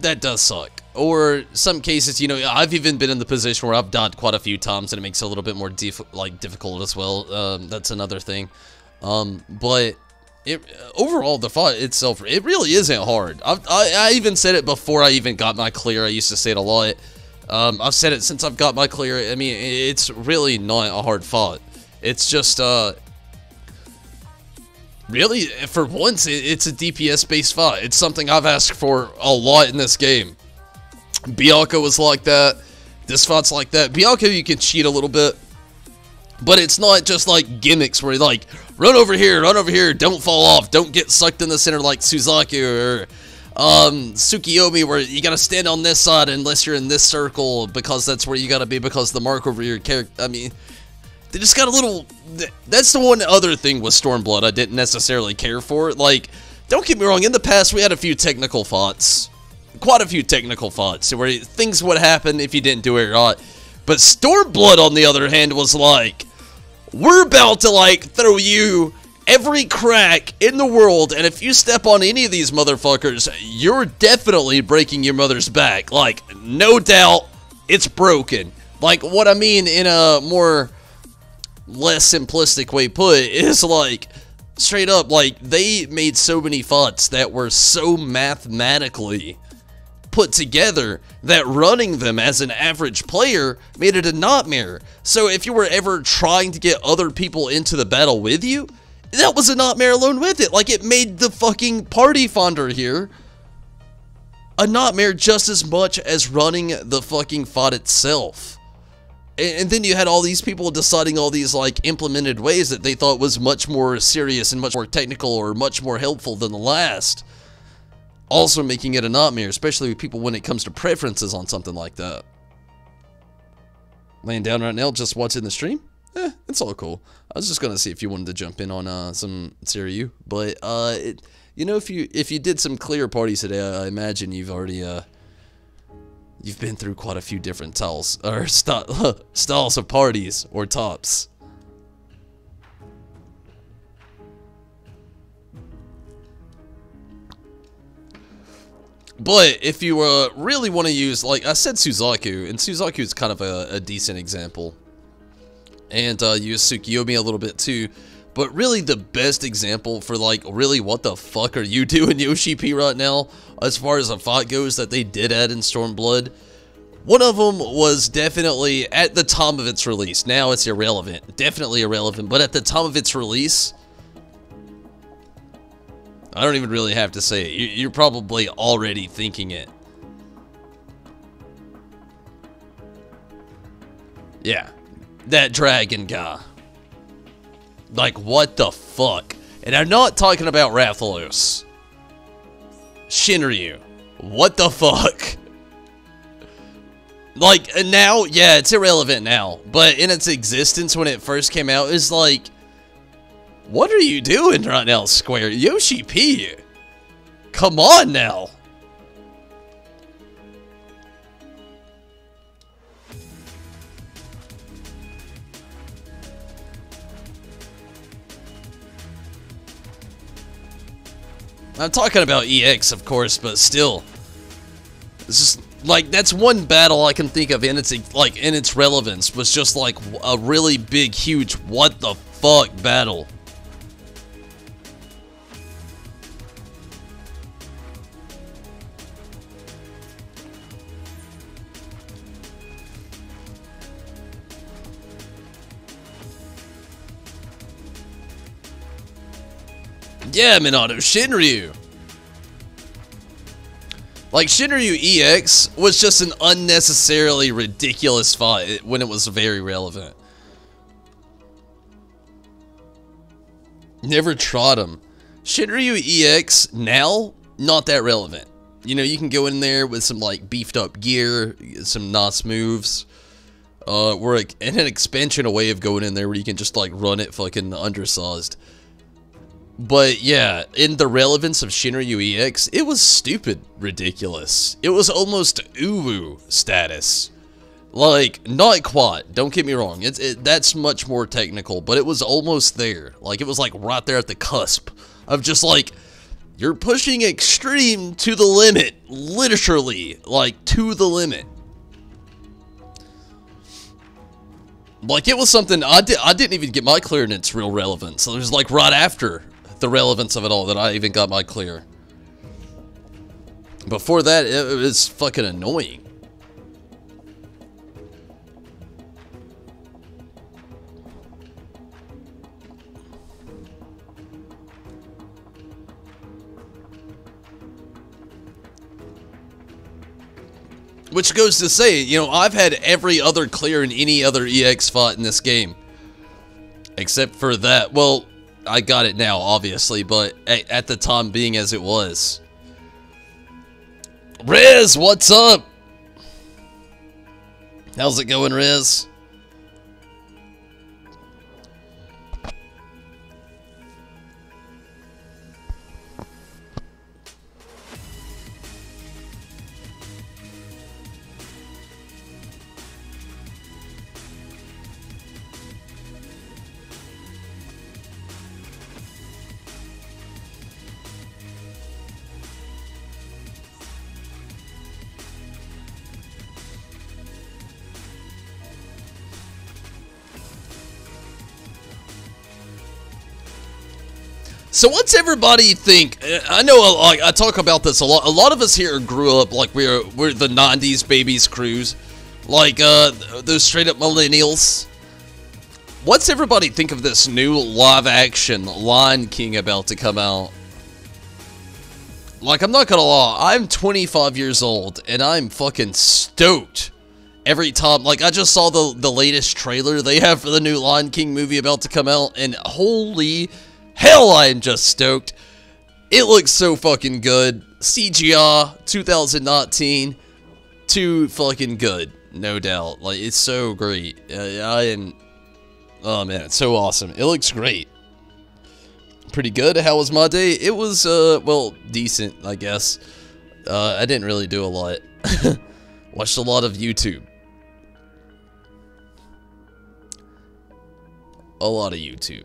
That does suck. Or some cases, you know, I've even been in the position where I've died quite a few times and it makes it a little bit more difficult as well. That's another thing. But overall, the fight itself, it really isn't hard. I even said it before I even got my clear. I used to say it a lot. I've said it since I've got my clear. I mean, it's really not a hard fight. It's just, really, for once, it's a DPS-based fight. It's something I've asked for a lot in this game. Bianca was like that. This fight's like that. Bianca, you can cheat a little bit. But it's not just like gimmicks where you like, run over here, don't fall off, don't get sucked in the center like Suzaki or Tsukiyomi, where you gotta stand on this side unless you're in this circle because that's where you gotta be because the mark over your character. I mean, they just got a little. That's the one other thing with Stormblood I didn't necessarily care for. Like, don't get me wrong, in the past we had a few technical fights. Quite a few technical fights where things would happen if you didn't do it right. But Stormblood, on the other hand, was like, we're about to, like, throw you every crack in the world, and if you step on any of these motherfuckers, you're definitely breaking your mother's back. Like, no doubt, it's broken. Like, what I mean in a more less simplistic way put is like, straight up, like, they made so many FUTs that were so mathematically put together that running them as an average player made it a nightmare. So if you were ever trying to get other people into the battle with you, that was a nightmare alone with it. Like, it made the fucking party finder here a nightmare just as much as running the fucking FUT itself. And then you had all these people deciding all these, like, implemented ways that they thought was much more serious and much more technical or much more helpful than the last. Also making it a nightmare, especially with people when it comes to preferences on something like that. Laying down right now, just watching the stream? It's all cool. I was just gonna see if you wanted to jump in on some Seiryu, but you know, if you did some clear parties today, I imagine you've already you've been through quite a few different styles of parties or tops. But if you really want to use, like I said, Suzaku, and Suzaku is kind of a decent example. And use Tsukiyomi a little bit too. But really the best example for, like, really what the fuck are you doing, Yoshi P, right now, as far as a fight goes that they did add in Stormblood. One of them was definitely at the time of its release. Now it's irrelevant. Definitely irrelevant. But at the time of its release, I don't even really have to say it. You're probably already thinking it. Yeah. That dragon guy. Like, what the fuck? And I'm not talking about Rathalos. Shinryu. What the fuck? Like, now, yeah, it's irrelevant now. But in its existence when it first came out, it's like, what are you doing right now, Square? Yoshi P. Come on now. I'm talking about EX, of course, but still. It's just, like, that's one battle I can think of in its, like, in its relevance, was just, like, a really big, huge, what the fuck battle. Yeah, Minato, Shinryu. Like, Shinryu EX was just an unnecessarily ridiculous fight when it was very relevant. Never tried him. Shinryu EX, now, not that relevant. You know, you can go in there with some, like, beefed up gear, some nice moves. We're like, and an expansion away of going in there where you can just, like, run it fucking undersized. But yeah, in the relevance of Shinryu EX, it was stupid ridiculous. It was almost uwu status. Like, not quite, don't get me wrong, that's much more technical, but it was almost there. Like, it was like right there at the cusp of just like, you're pushing extreme to the limit, literally, like, to the limit. Like, it was something, I didn't even get my clear in its real relevance, so it was like right after the relevance of it all that I even got my clear. Before that, it was fucking annoying. Which goes to say, you know, I've had every other clear in any other EX fight in this game. Except for that, well, I got it now, obviously, but at the time being as it was. Riz, what's up? How's it going, Riz? So what's everybody think? I know, like, I talk about this a lot. A lot of us here grew up like we're the 90s babies crews. Like, those straight-up millennials. What's everybody think of this new live-action Lion King about to come out? Like, I'm not gonna lie, I'm 25 years old, and I'm fucking stoked. Every time, like, I just saw the latest trailer they have for the new Lion King movie about to come out, and holy hell, I am just stoked. It looks so fucking good. CGI, 2019, too fucking good. No doubt. Like, it's so great. Oh man, it's so awesome. It looks great. Pretty good. How was my day? It was, well, decent, I guess. I didn't really do a lot. Watched a lot of YouTube. A lot of YouTube.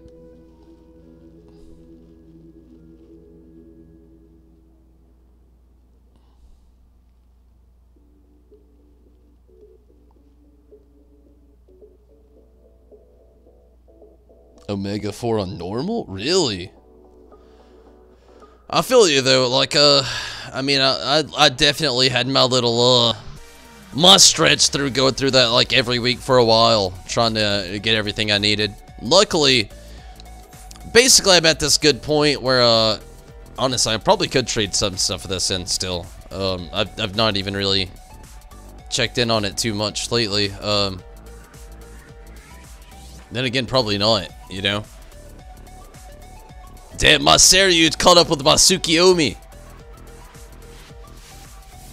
Omega 4 on normal? Really? I feel you though, like, I mean, I definitely had my little, my stretch through going through that, like, every week for a while, trying to get everything I needed. Luckily, basically I'm at this good point where, honestly, I probably could trade some stuff for this in still. I've not even really checked in on it too much lately, then again, probably not, you know? Damn, my Seiryu caught up with my Tsukiyomi.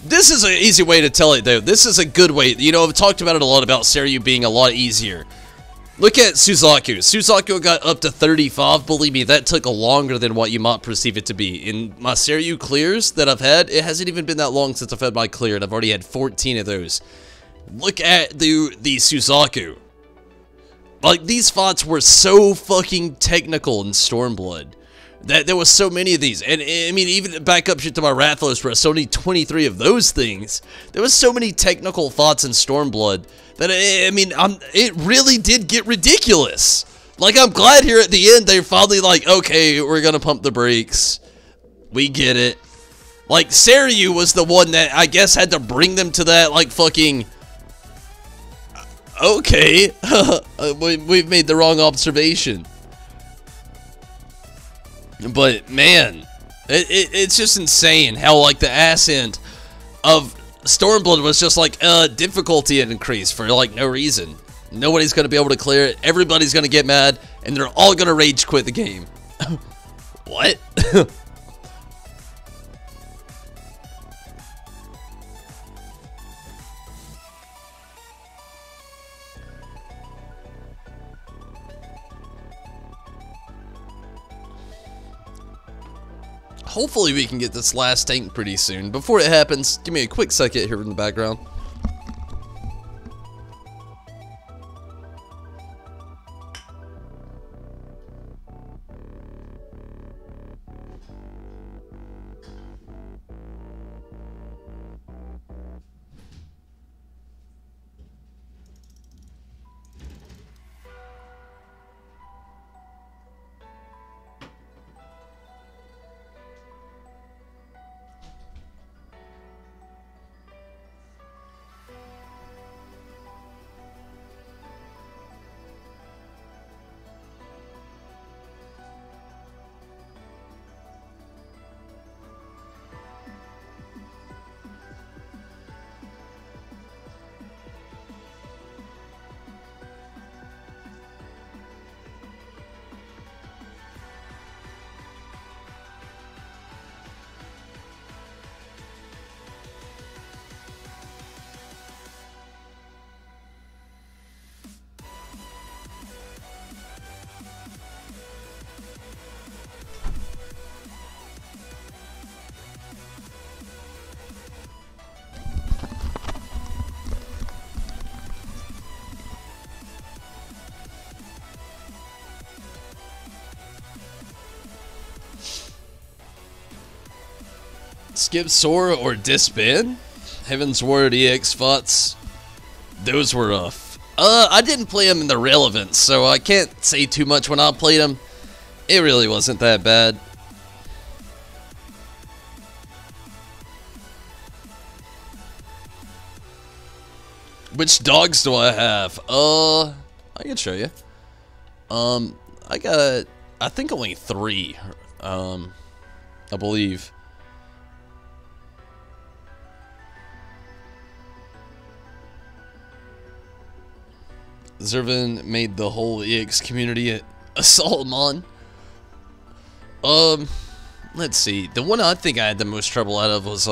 This is an easy way to tell it, though. This is a good way. You know, I've talked about it a lot, about Seiryu being a lot easier. Look at Suzaku. Suzaku got up to 35. Believe me, that took longer than what you might perceive it to be. In my Seiryu clears that I've had, it hasn't even been that long since I've had my clear, and I've already had 14 of those. Look at the Suzaku. Like, these fights were so fucking technical in Stormblood. That there was so many of these. And, I mean, even back up shit to my Rathalos, where I still need 23 of those things. There was so many technical fights in Stormblood that, I mean, it really did get ridiculous. Like, I'm glad here at the end they're finally like, okay, we're gonna pump the brakes. We get it. Like, Seiryu was the one that, I guess, had to bring them to that, like, fucking... Okay, we've made the wrong observation. But, man, it's just insane how, like, the ass end of Stormblood was just, like, difficulty increase for, like, no reason. Nobody's gonna be able to clear it, everybody's gonna get mad, and they're all gonna rage quit the game. What? Hopefully we can get this last tank pretty soon. Before it happens, give me a quick second here in the background. Skip Sora or disband? Heaven's Word EX fights. Those were rough. I didn't play them in the relevance, so I can't say too much when I played them. It really wasn't that bad. Which dogs do I have? I can show you. I got, I think only 3. I believe. Zervin made the whole EX community a Solomon. Let's see. The one I think I had the most trouble out of was,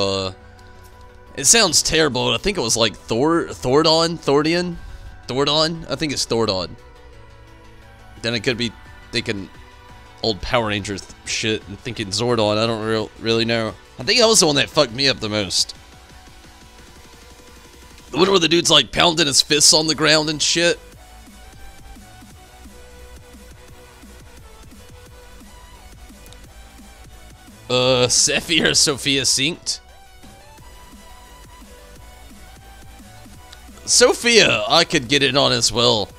it sounds terrible, but I think it was like Thordon? I think it's Thordon. Then it could be thinking old Power Rangers shit and thinking Zordon. I don't really know. I think that was the one that fucked me up the most. The one where the dude's like pounding his fists on the ground and shit. Sephi or Sophia synced? Sophia, I could get it on as well.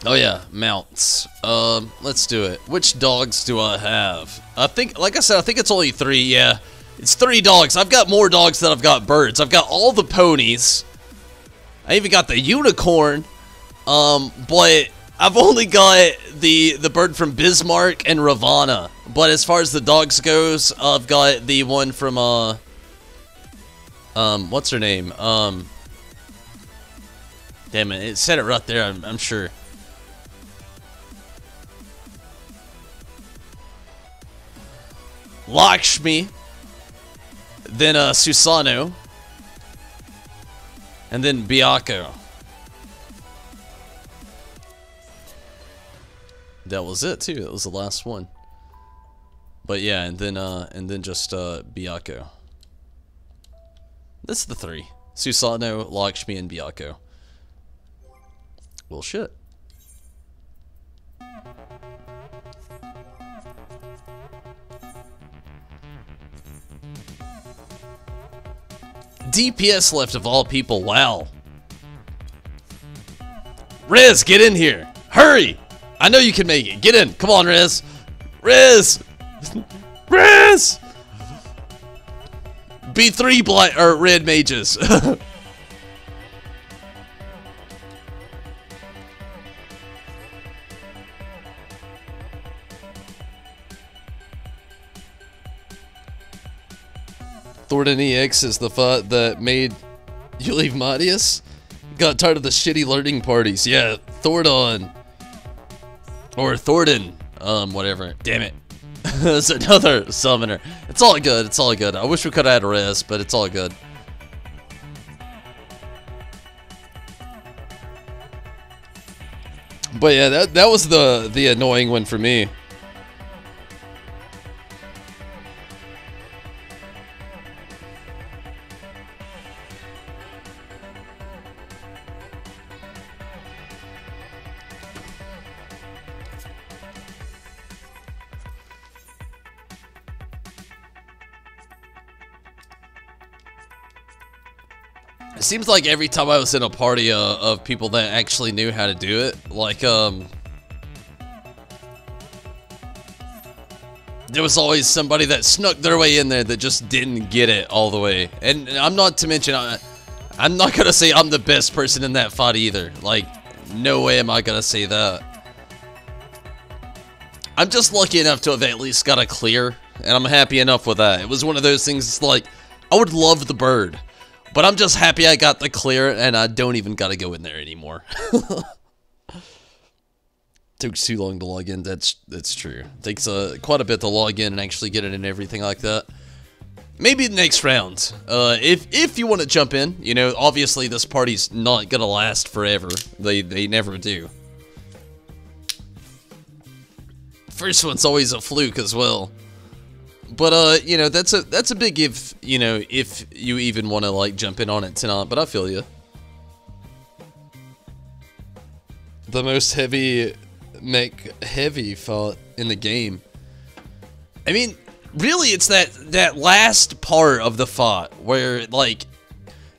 Oh yeah, mounts. Let's do it. Which dogs do I have? I think, like I said, I think it's only 3, yeah. It's 3 dogs. I've got more dogs than I've got birds. I've got all the ponies. I even got the unicorn. But I've only got the bird from Bismarck and Ravana. But as far as the dogs goes, I've got the one from, what's her name? Damn it, it said it right there, I'm sure. Lakshmi. Then, Susano. And then Biako. That was it too. That was the last one. But yeah, and then just Biako. That's the 3. Susano, Lakshmi, and Biako. Well, shit. DPS left of all people. Wow. Riz, get in here. Hurry. I know you can make it. Get in. Come on, Riz. Riz. Riz. B3 black or red mages. Thornton EX is the thought that made you leave Matius? Got tired of the shitty learning parties. Yeah, Thordon. Or Thornton. Whatever. Damn it. It's another summoner. It's all good. It's all good. I wish we could have had a res, but it's all good. But yeah, that was the annoying one for me. It seems like every time I was in a party of people that actually knew how to do it, like, there was always somebody that snuck their way in there that just didn't get it all the way. And I'm not to mention, I'm not gonna say I'm the best person in that fight either. Like, no way am I gonna say that. I'm just lucky enough to have at least got a clear, and I'm happy enough with that. It was one of those things, it's like, I would love the bird. But I'm just happy I got the clear, and I don't even gotta go in there anymore. Took too long to log in. That's true. Takes quite a bit to log in and actually get it and everything like that. Maybe the next round. If you want to jump in, you know, obviously this party's not gonna last forever. They never do. First one's always a fluke as well. But, you know, that's a big if, you know, if you even want to, like, jump in on it tonight, but I feel you. The most heavy fought in the game. I mean, really, it's that last part of the fight where, like,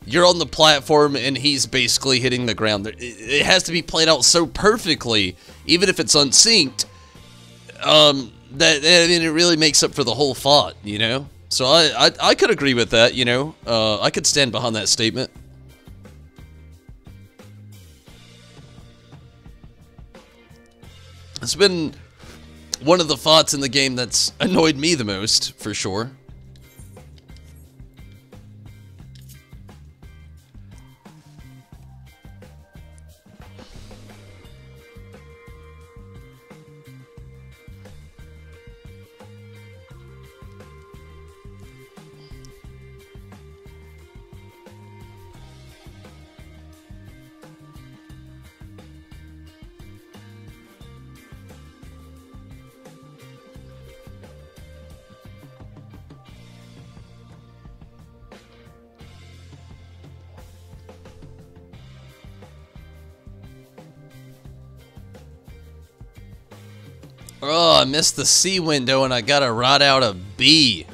you're on the platform and he's basically hitting the ground. It has to be played out so perfectly, even if it's unsynced, that I mean, it really makes up for the whole fight, you know? So I could agree with that, you know. I could stand behind that statement. It's been one of the thoughts in the game that's annoyed me the most, for sure. Oh, I missed the C window and I gotta ride out a B.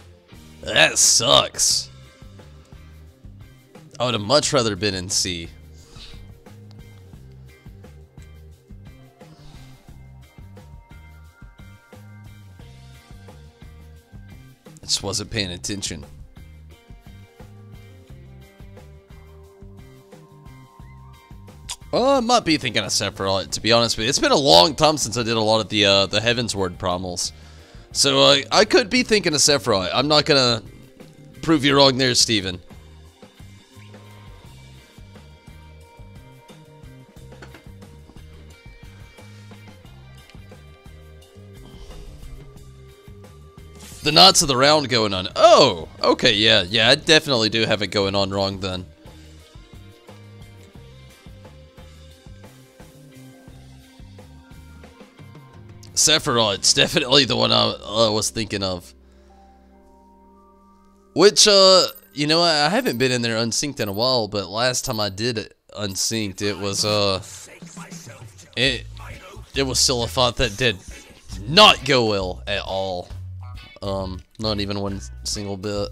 That sucks. I would have much rather been in C. I just wasn't paying attention. I might be thinking of Sephiroth, to be honest with you. It's been a long time since I did a lot of the Heavensward promos. So I could be thinking of Sephiroth. I'm not gonna prove you wrong there, Steven. The knots of the round going on. Oh, okay, yeah, I definitely do have it going on wrong then. Sephiroth's definitely the one I was thinking of. Which, you know, I haven't been in there unsynced in a while, but last time I did it unsynced, it was, it was still a thought that did not go well at all. Not even one single bit.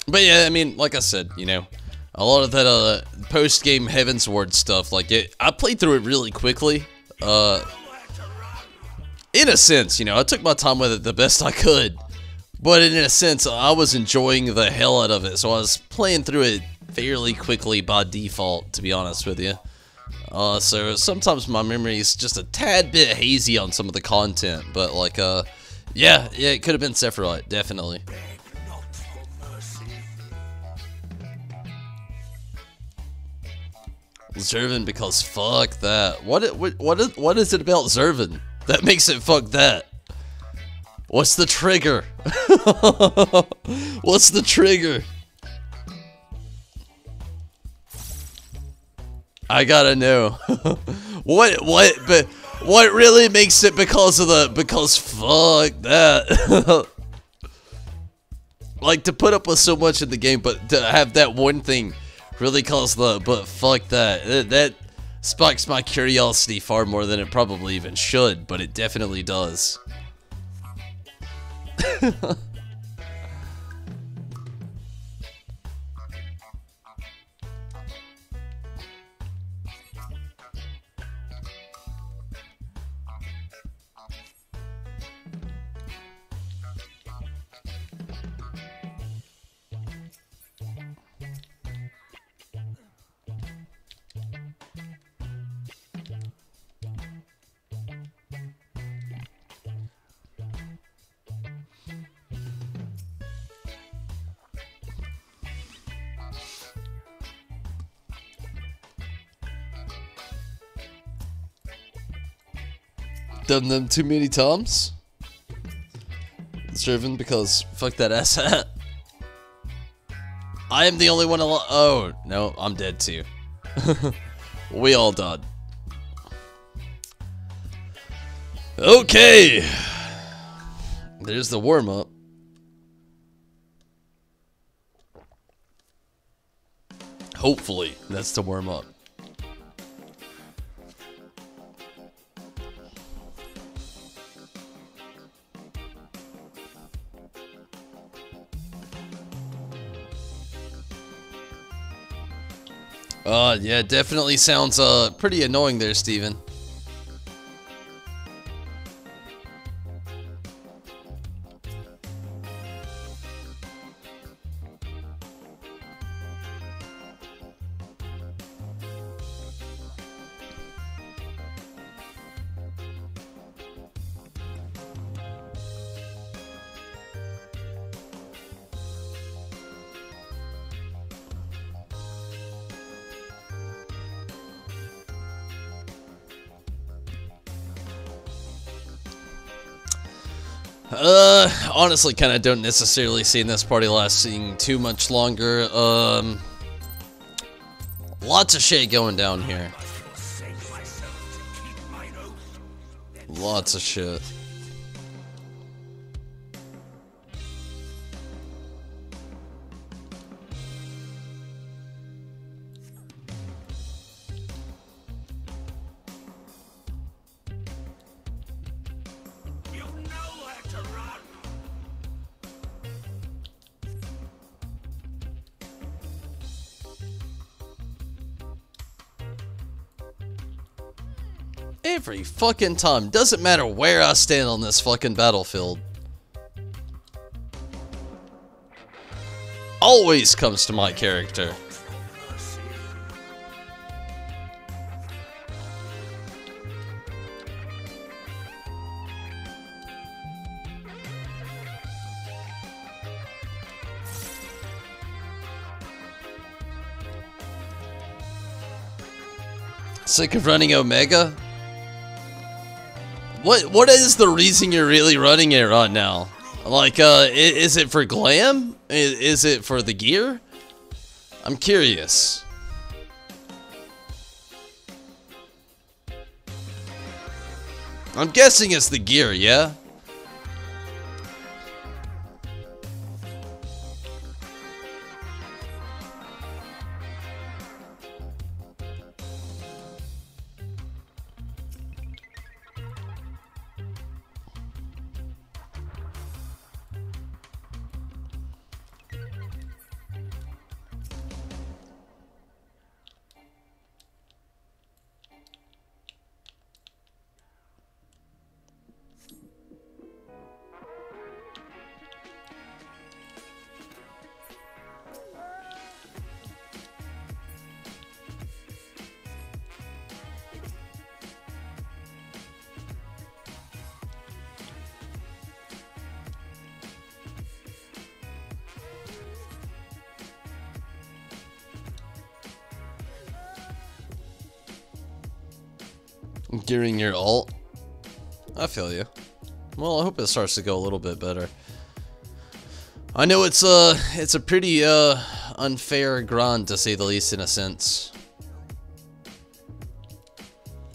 But yeah, I mean, like I said, you know, a lot of that, post-game Heavensward stuff, like, I played through it really quickly, in a sense, you know, I took my time with it the best I could, but in a sense, I was enjoying the hell out of it, so I was playing through it fairly quickly by default, to be honest with you. So sometimes my memory is just a tad bit hazy on some of the content, but, like, yeah, it could have been Sephiroth, definitely. Zervin, because fuck that. What is it about Zervin that makes it fuck that? What's the trigger? What's the trigger? I gotta know. But what really makes it because fuck that. Like, to put up with so much in the game, but to have that one thing really cause but fuck that. That sparks my curiosity far more than it probably even should, but it definitely does. Done them too many times. It's driven because fuck that ass hat. I am the only one alive. Oh, no, I'm dead too. We all died. Okay. There's the warm-up. Hopefully, that's the warm-up. Yeah, definitely sounds, pretty annoying there, Steven. Honestly, kind of don't necessarily see this party lasting too much longer. Lots of shit going down here. Lots of shit. Every fucking time. Doesn't matter where I stand on this fucking battlefield. Always comes to my character. Sick of running Omega? What is the reason you're really running it right now? Like, is it for glam? Is it for the gear? I'm curious. I'm guessing it's the gear, yeah? Gearing your ult. I feel you. Well, I hope it starts to go a little bit better. I know it's a pretty unfair grind, to say the least, in a sense.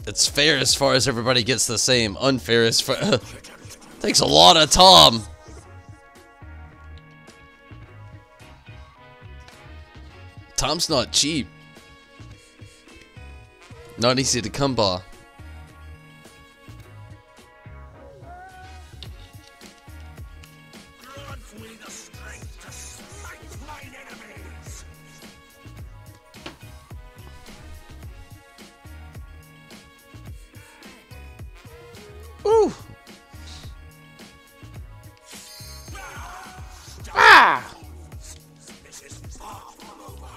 It's fair as far as everybody gets the same. Unfair as far takes a lot of time. Time's not cheap. Not easy to come by. Ooh. Ah! This is far from over.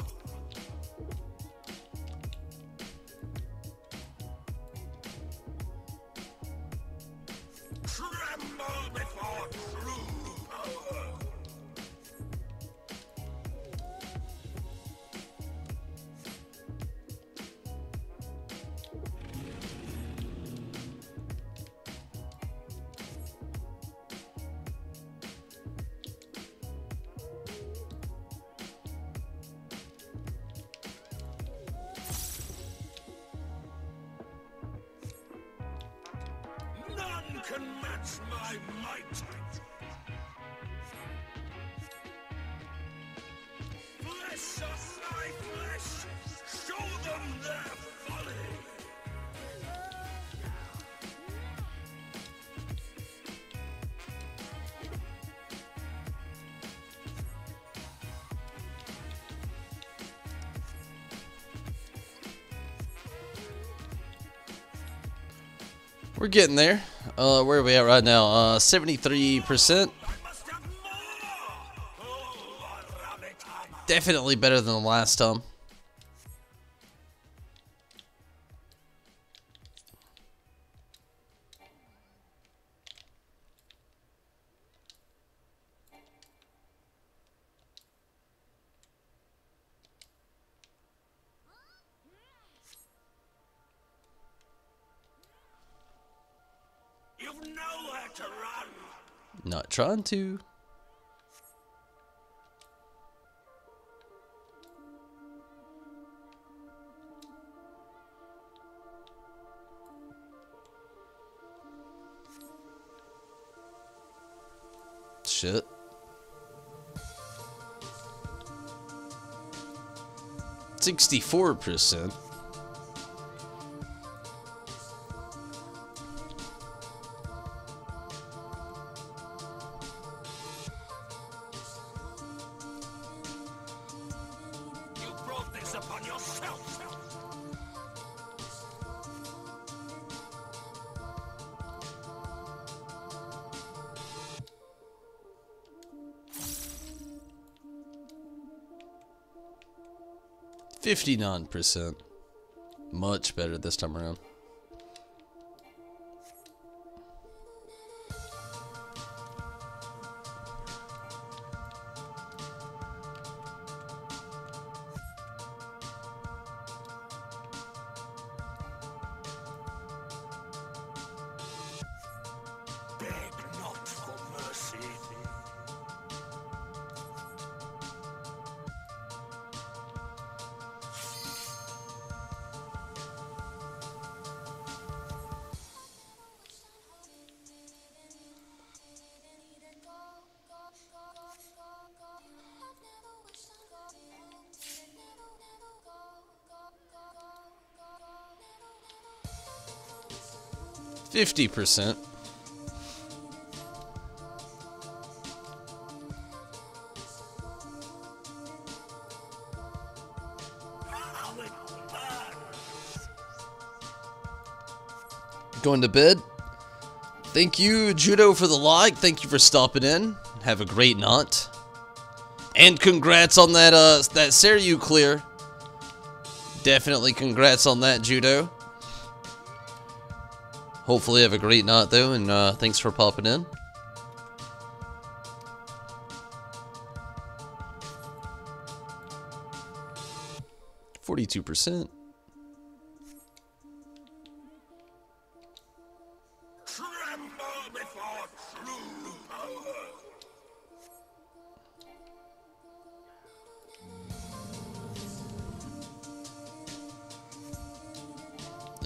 Tremble before true power. None can match my might. Flesh of my flesh, show them their folly. We're getting there. Where are we at right now? 73%. Definitely better than the last time. You've nowhere to run. Not trying to. Shit. $64%. You brought this upon yourself. 59%. Much better this time around. Beg not for mercy. %50. Going to bed. Thank you, Judo, for the like. Thank you for stopping in. Have a great night. And congrats on that that Seiryu clear. Definitely congrats on that, Judo. Hopefully have a great night though, and thanks for popping in. %42%. Tremble before true power.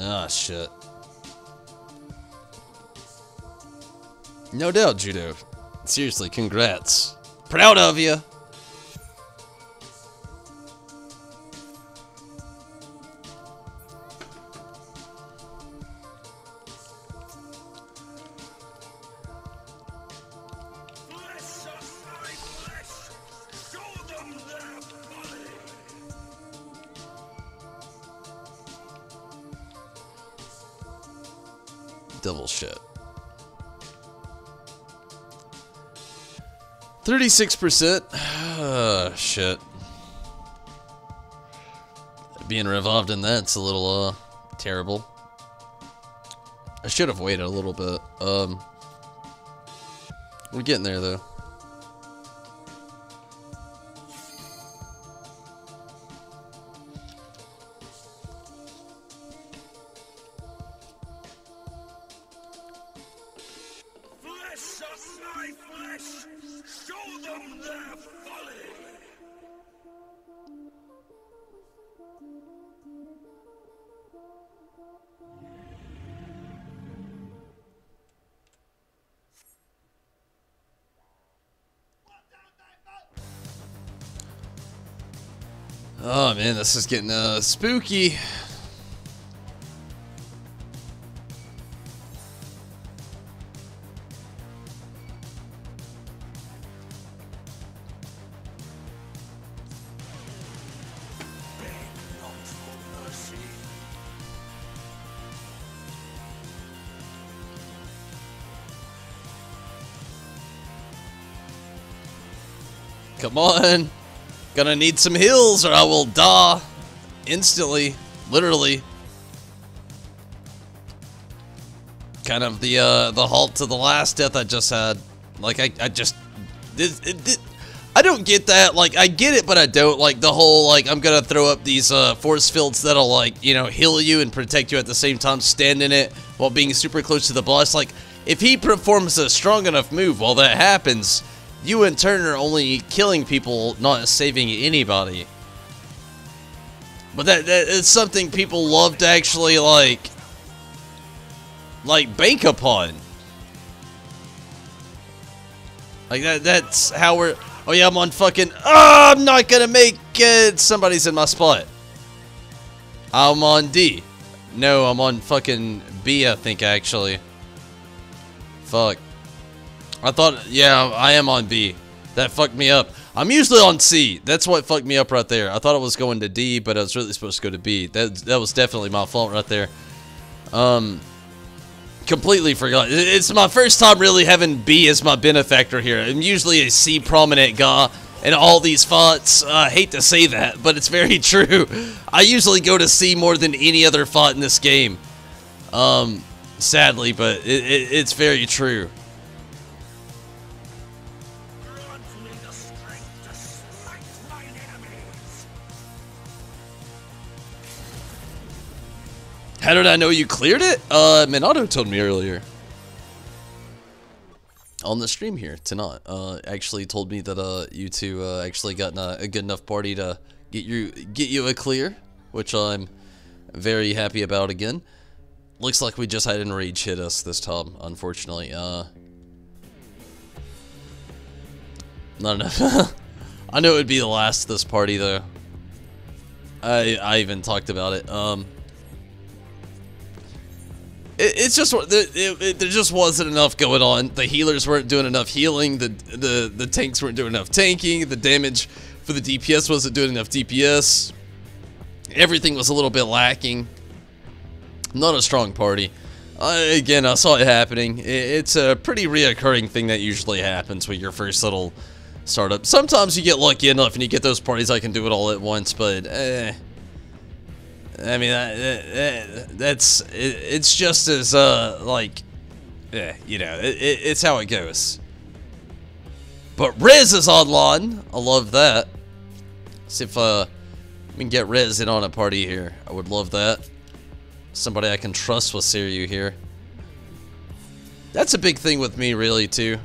Ah, shit. No doubt, Judo. Seriously, congrats. Proud of you. Flesh of my flesh. Show them their folly. Double shit. 36%. Shit. Being revived in that's a little terrible. I should have waited a little bit. We're getting there though. Flesh of my flesh. Show them their folly. Oh man, this is getting spooky. Beg not for mercy. Come on. Gonna need some heals or I will die instantly, literally. Kind of the halt to the last death I just had. Like I just I don't get that. Like I get it, but I don't. Like the whole like I'm gonna throw up these force fields that'll like, you know, heal you and protect you at the same time, stand in it while being super close to the boss. Like if he performs a strong enough move while that happens, you in turn are only killing people, not saving anybody. But that is something people love to actually like bank upon. Like that's how we're. Oh yeah, I'm on fucking. Oh, I'm not gonna make it. Somebody's in my spot. I'm on D. No, I'm on fucking B, I think, actually. Fuck. I thought, yeah, I am on B. That fucked me up. I'm usually on C. That's what fucked me up right there. I thought I was going to D, but I was really supposed to go to B. That was definitely my fault right there. Completely forgot. It's my first time really having B as my benefactor here. I'm usually a C prominent guy in all these fights. I hate to say that, but it's very true. I usually go to C more than any other fight in this game. Sadly, but it's very true. Grant me the strength to smite mine enemies. How did I know you cleared it? Minato told me earlier. On the stream here tonight. Actually told me that you two actually got a good enough party to get you a clear, which I'm very happy about again. Looks like we just had Enrage hit us this time, unfortunately. Not enough. I knew it would be the last of this party though. I even talked about it. It's just there just wasn't enough going on. The healers weren't doing enough healing. The tanks weren't doing enough tanking. The damage for the DPS wasn't doing enough DPS. Everything was a little bit lacking. Not a strong party. Again, I saw it happening. It's a pretty reoccurring thing that usually happens with your first little startup. Sometimes you get lucky enough and you get those parties I can do it all at once, but I mean, it's just as, like, you know, it's how it goes. But Riz is online. I love that. See if, we can get Riz in on a party here. I would love that. Somebody I can trust with Seiryu here. That's a big thing with me, really, too.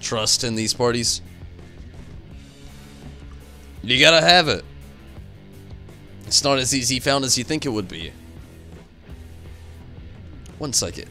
Trust in these parties. You gotta have it. It's not as easy found as you think it would be. 1 second.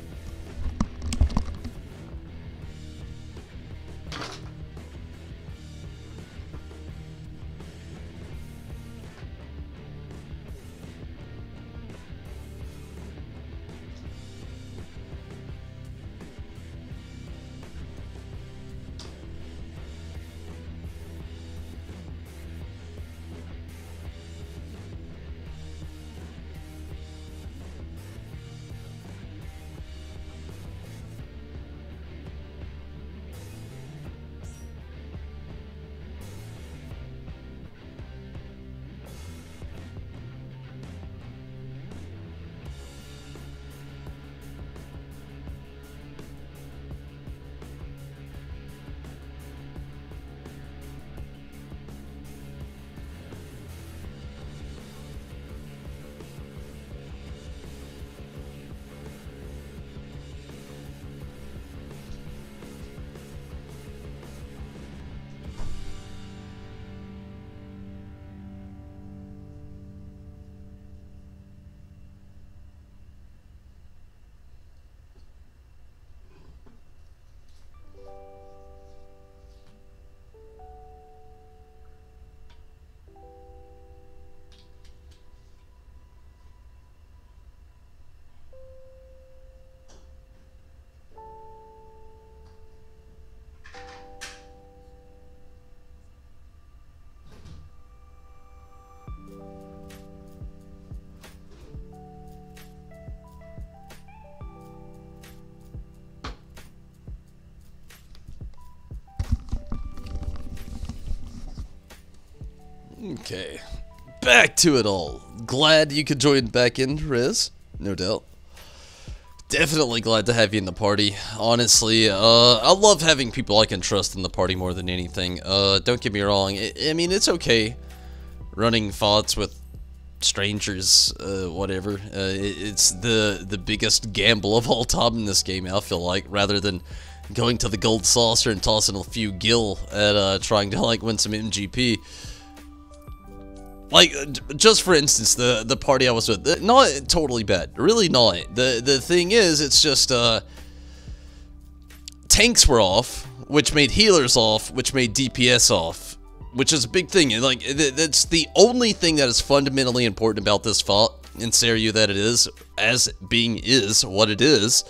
Okay, back to it all. Glad you could join back in, Riz. No doubt. Definitely glad to have you in the party. Honestly, I love having people I can trust in the party more than anything. Don't get me wrong. I mean, it's okay running thoughts with strangers, whatever. It's the biggest gamble of all time in this game, I feel like, rather than going to the gold saucer and tossing a few gil at trying to like win some MGP. Like, just for instance, the party I was with, not totally bad, really not. The thing is, it's just tanks were off, which made healers off, which made DPS off, which is a big thing. And like, that's the only thing that is fundamentally important about this fight in Seiryu, that it is, as being is what it is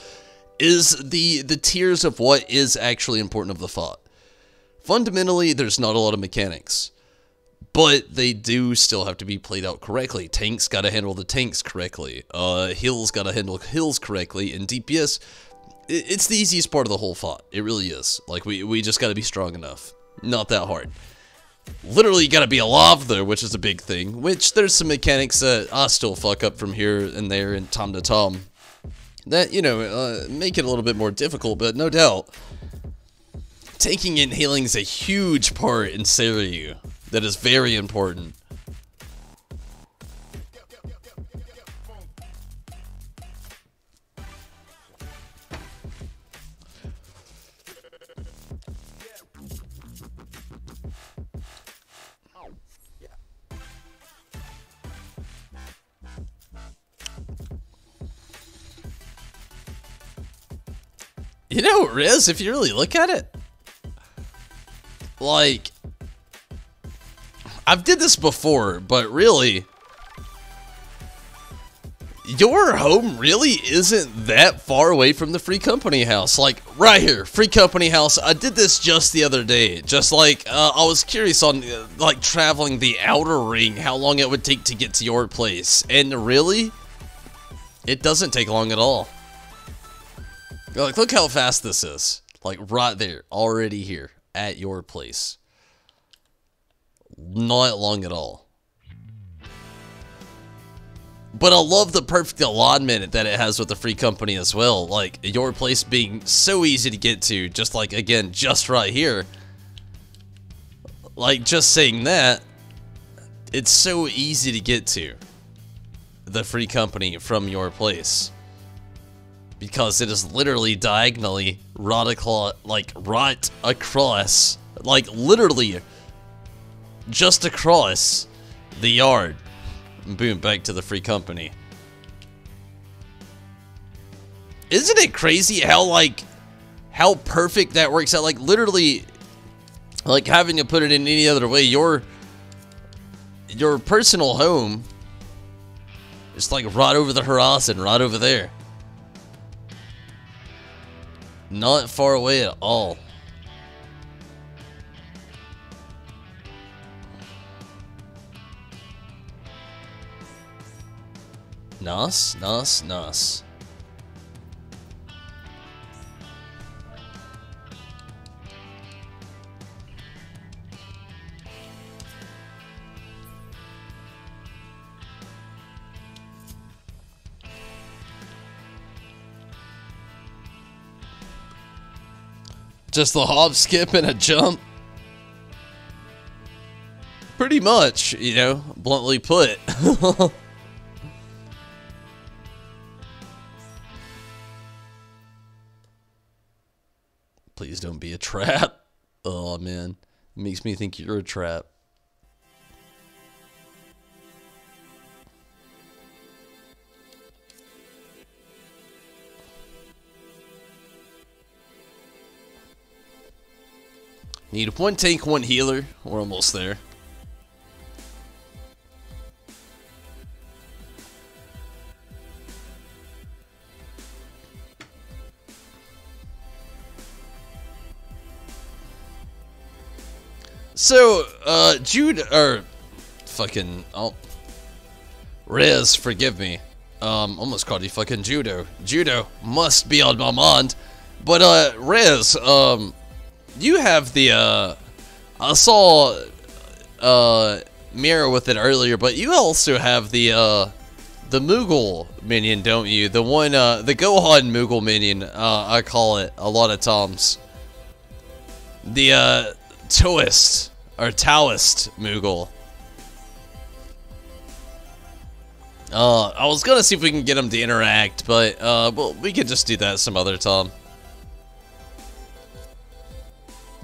the tiers of what is actually important of the fight. Fundamentally, there's not a lot of mechanics, but they do still have to be played out correctly. Tanks gotta handle the tanks correctly, heals gotta handle heals correctly, and DPS, it's the easiest part of the whole fight. It really is. Like, we just gotta be strong enough. Not that hard. Literally, you gotta be alive though, which is a big thing, which there's some mechanics that I still fuck up from here and there and time to time that, you know, make it a little bit more difficult, but no doubt, taking in healing is a huge part in Seiryu. That is very important. You know, Riz, if you really look at it, like, I've did this before, but really, your home really isn't that far away from the Free Company house. Like, right here, Free Company house. I did this just the other day. Just like, I was curious on, like, traveling the outer ring, how long it would take to get to your place. And really, it doesn't take long at all. Like, look how fast this is. Like, right there, already here, at your place. Not long at all. But I love the perfect alignment that it has with the Free Company as well. Like, your place being so easy to get to, just like, again, just right here. Like, just saying that, it's so easy to get to the Free Company from your place. Because it is literally diagonally right across, like literally just across the yard. And boom, back to the Free Company. Isn't it crazy how, like, how perfect that works out? Like, literally, like, having to put it in any other way, your personal home is like right over the horizon, right over there. Not far away at all. Nice, nice, nice. Just the hop, skip, and a jump. Pretty much, you know, bluntly put. Please don't be a trap. Oh, man. It makes me think you're a trap. Need one tank, one healer. We're almost there. So, Jude, or fucking, oh, Rez, forgive me. Almost called you fucking Judo. Judo must be on my mind. But, Rez, you have the, I saw, Mirror with it earlier, but you also have the Moogle minion, don't you? The one, the Gohan Moogle minion, I call it a lot of times. The, Taoist, or Taoist Moogle. I was gonna see if we can get him to interact, but well, we could just do that some other time.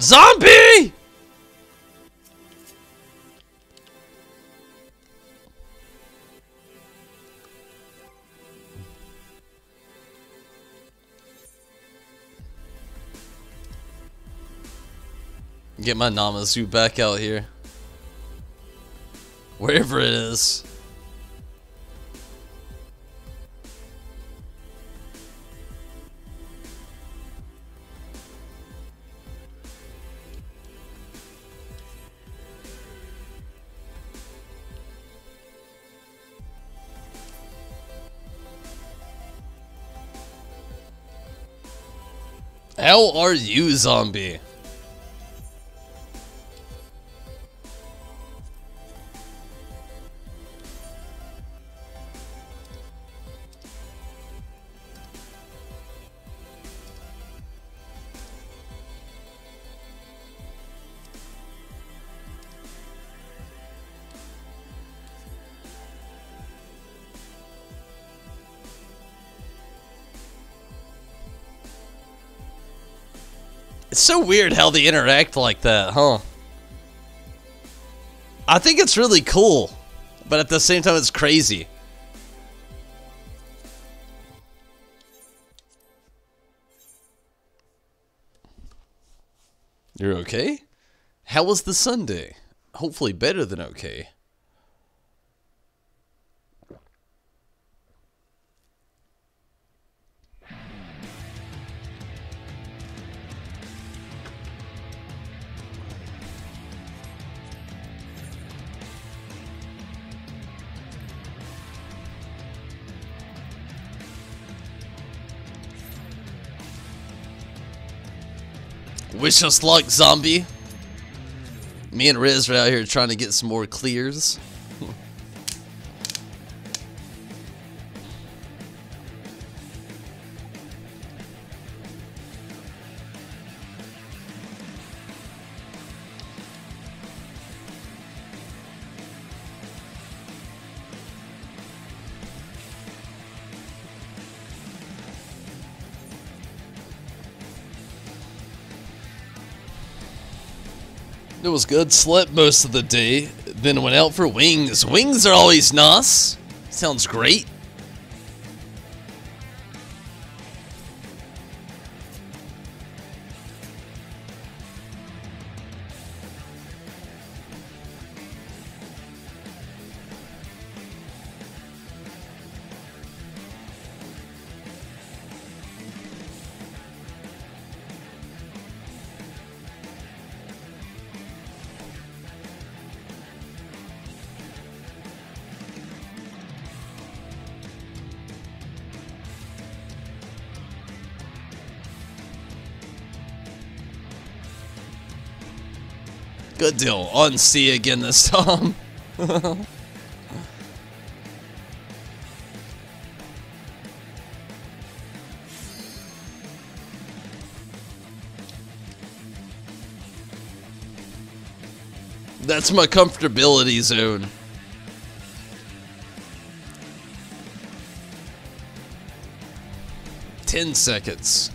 Zombie! Get my Namazu back out here. Wherever it is. How are you, zombie? It's so weird how they interact like that, huh? I think it's really cool, but at the same time it's crazy. You're okay? How was the Sunday? Hopefully better than okay. Wish us luck, zombie. Me and Riz are out here trying to get some more clears. It was good, slept most of the day, then went out for wings. Wings are always nice. Sounds great. Good deal. On C again this time. That's my comfortability zone. Ten seconds.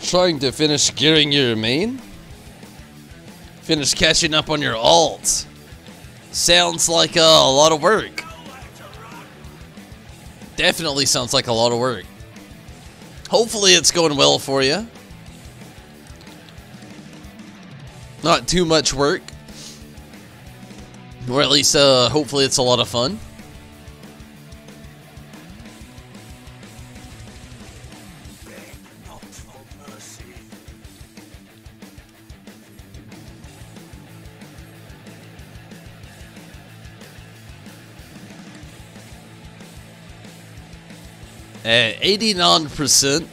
Trying to finish gearing your main? Finish catching up on your alt. Sounds like a lot of work. Definitely sounds like a lot of work. Hopefully it's going well for you. Not too much work. Or at least hopefully it's a lot of fun. At 89%.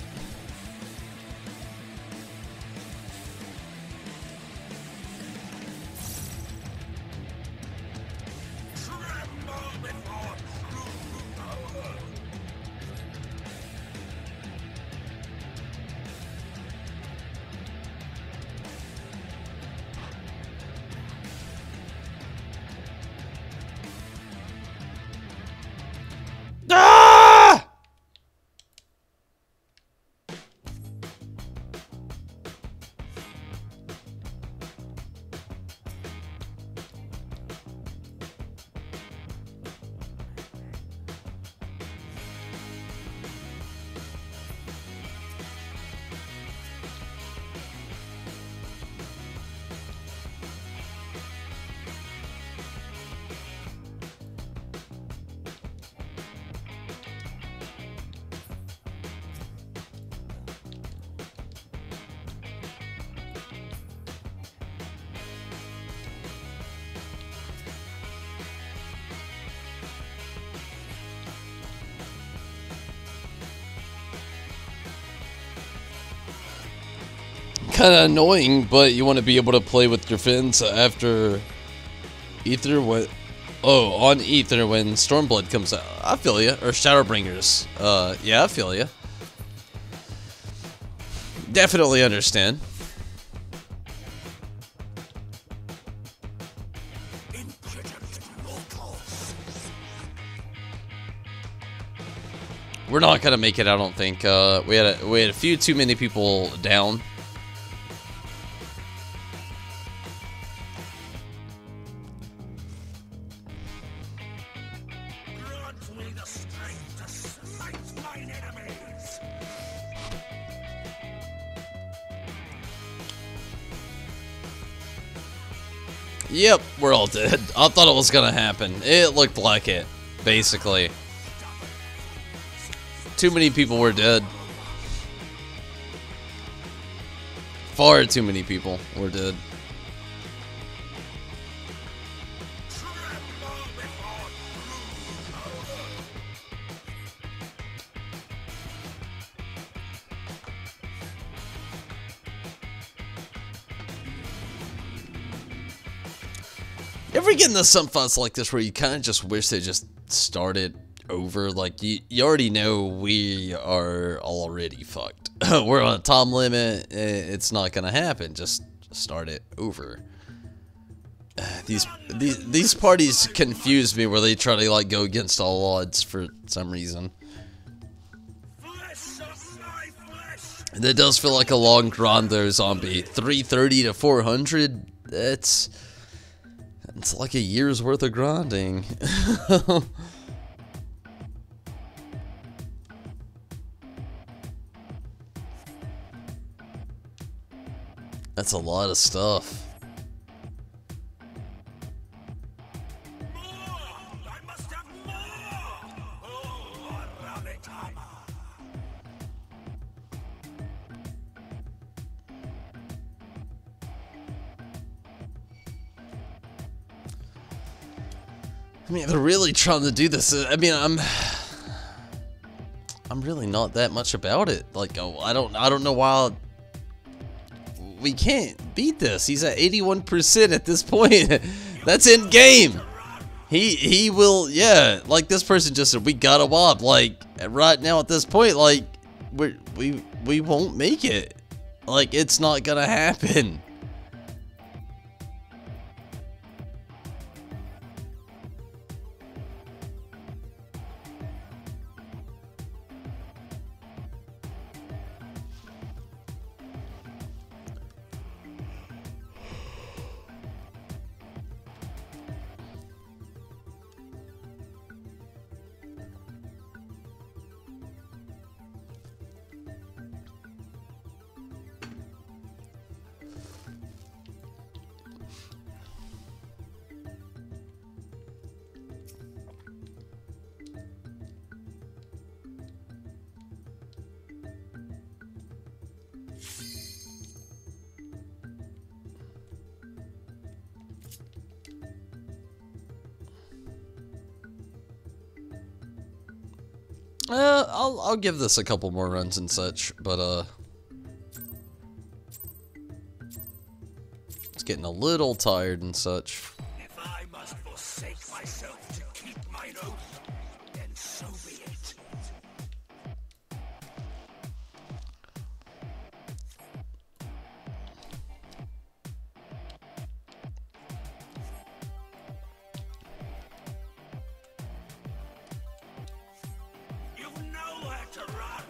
kind of annoying, but you want to be able to play with your friends after Ether when... Oh, on Ether when Stormblood comes out. I feel ya. Or Shadowbringers. Yeah, I feel ya. Definitely understand. We're not gonna make it, I don't think. We had a few too many people down. Grant me the strength to smite mine enemies. Yep, we're all dead. I thought it was gonna happen. It looked like it, basically. Too many people were dead. Far too many people were dead. Ever get into some fights like this where you kind of just wish they just started over? Like, you already know we are already fucked. We're on a time limit. It's not gonna happen. Just start it over. These parties confuse me where they try to like go against all odds for some reason. And it does feel like a long grind though, zombie. 330 to 400. It's like a year's worth of grinding. That's a lot of stuff. I must have more. Oh, rabbit hammer. I mean, they're really trying to do this. I mean, I'm really not that much about it. Like, oh, I don't know why we can't beat this. He's at 81% at this point. That's in game. He will, yeah. Like this person just said, we gotta wop. Like right now at this point, like we won't make it. Like it's not gonna happen. I'll give this a couple more runs and such, but it's getting a little tired and such. If I must forsake myself to keep mine oath, then so be it. You've nowhere to run.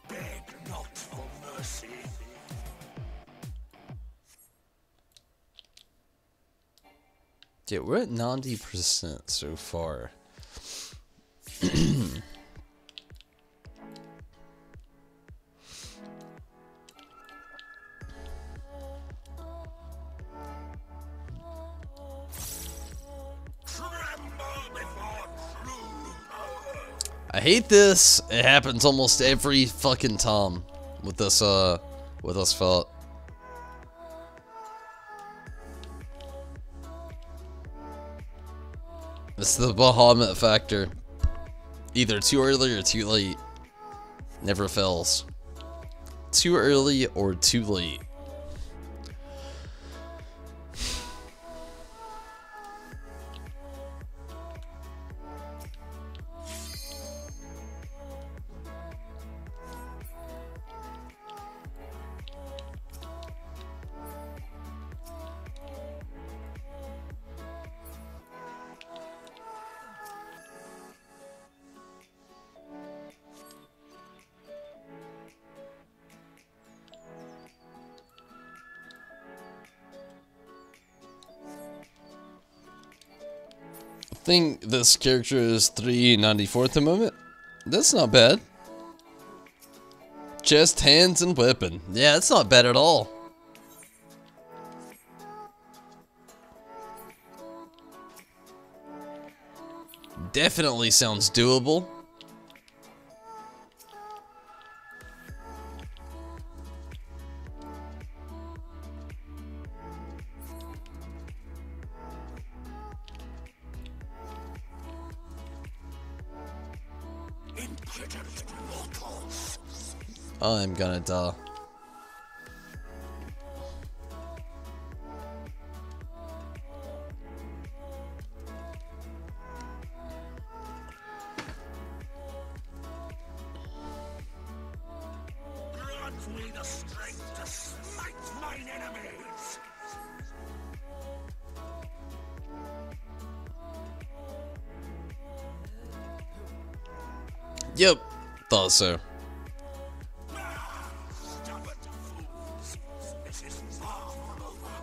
Beg not for mercy. Yeah, we're at 90% so far. Tremble before true power. I hate this. It happens almost every fucking time with this fight. It's the Bahamut factor. Either too early or too late. Never fails. Too early or too late. I think this character is 394 at the moment. That's not bad. Chest, hands, and weapon. Yeah, that's not bad at all. Definitely sounds doable. I'm gonna die. Grant me the strength to smite mine enemies. Yep, thought so. Stubborn fools. This is far from over.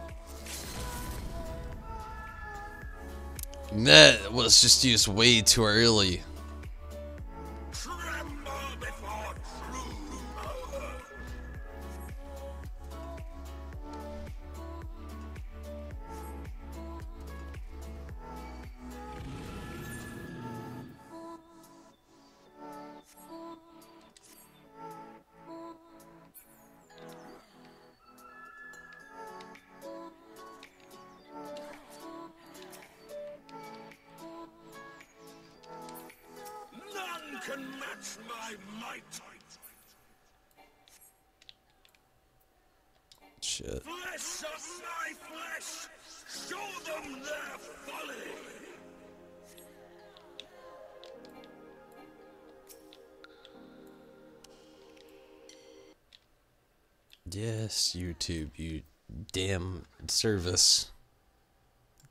That was just used way too early. Tremble before true power. None can match my might. Shit. Flesh of my flesh, show them their folly. Yes, YouTube, you damn service.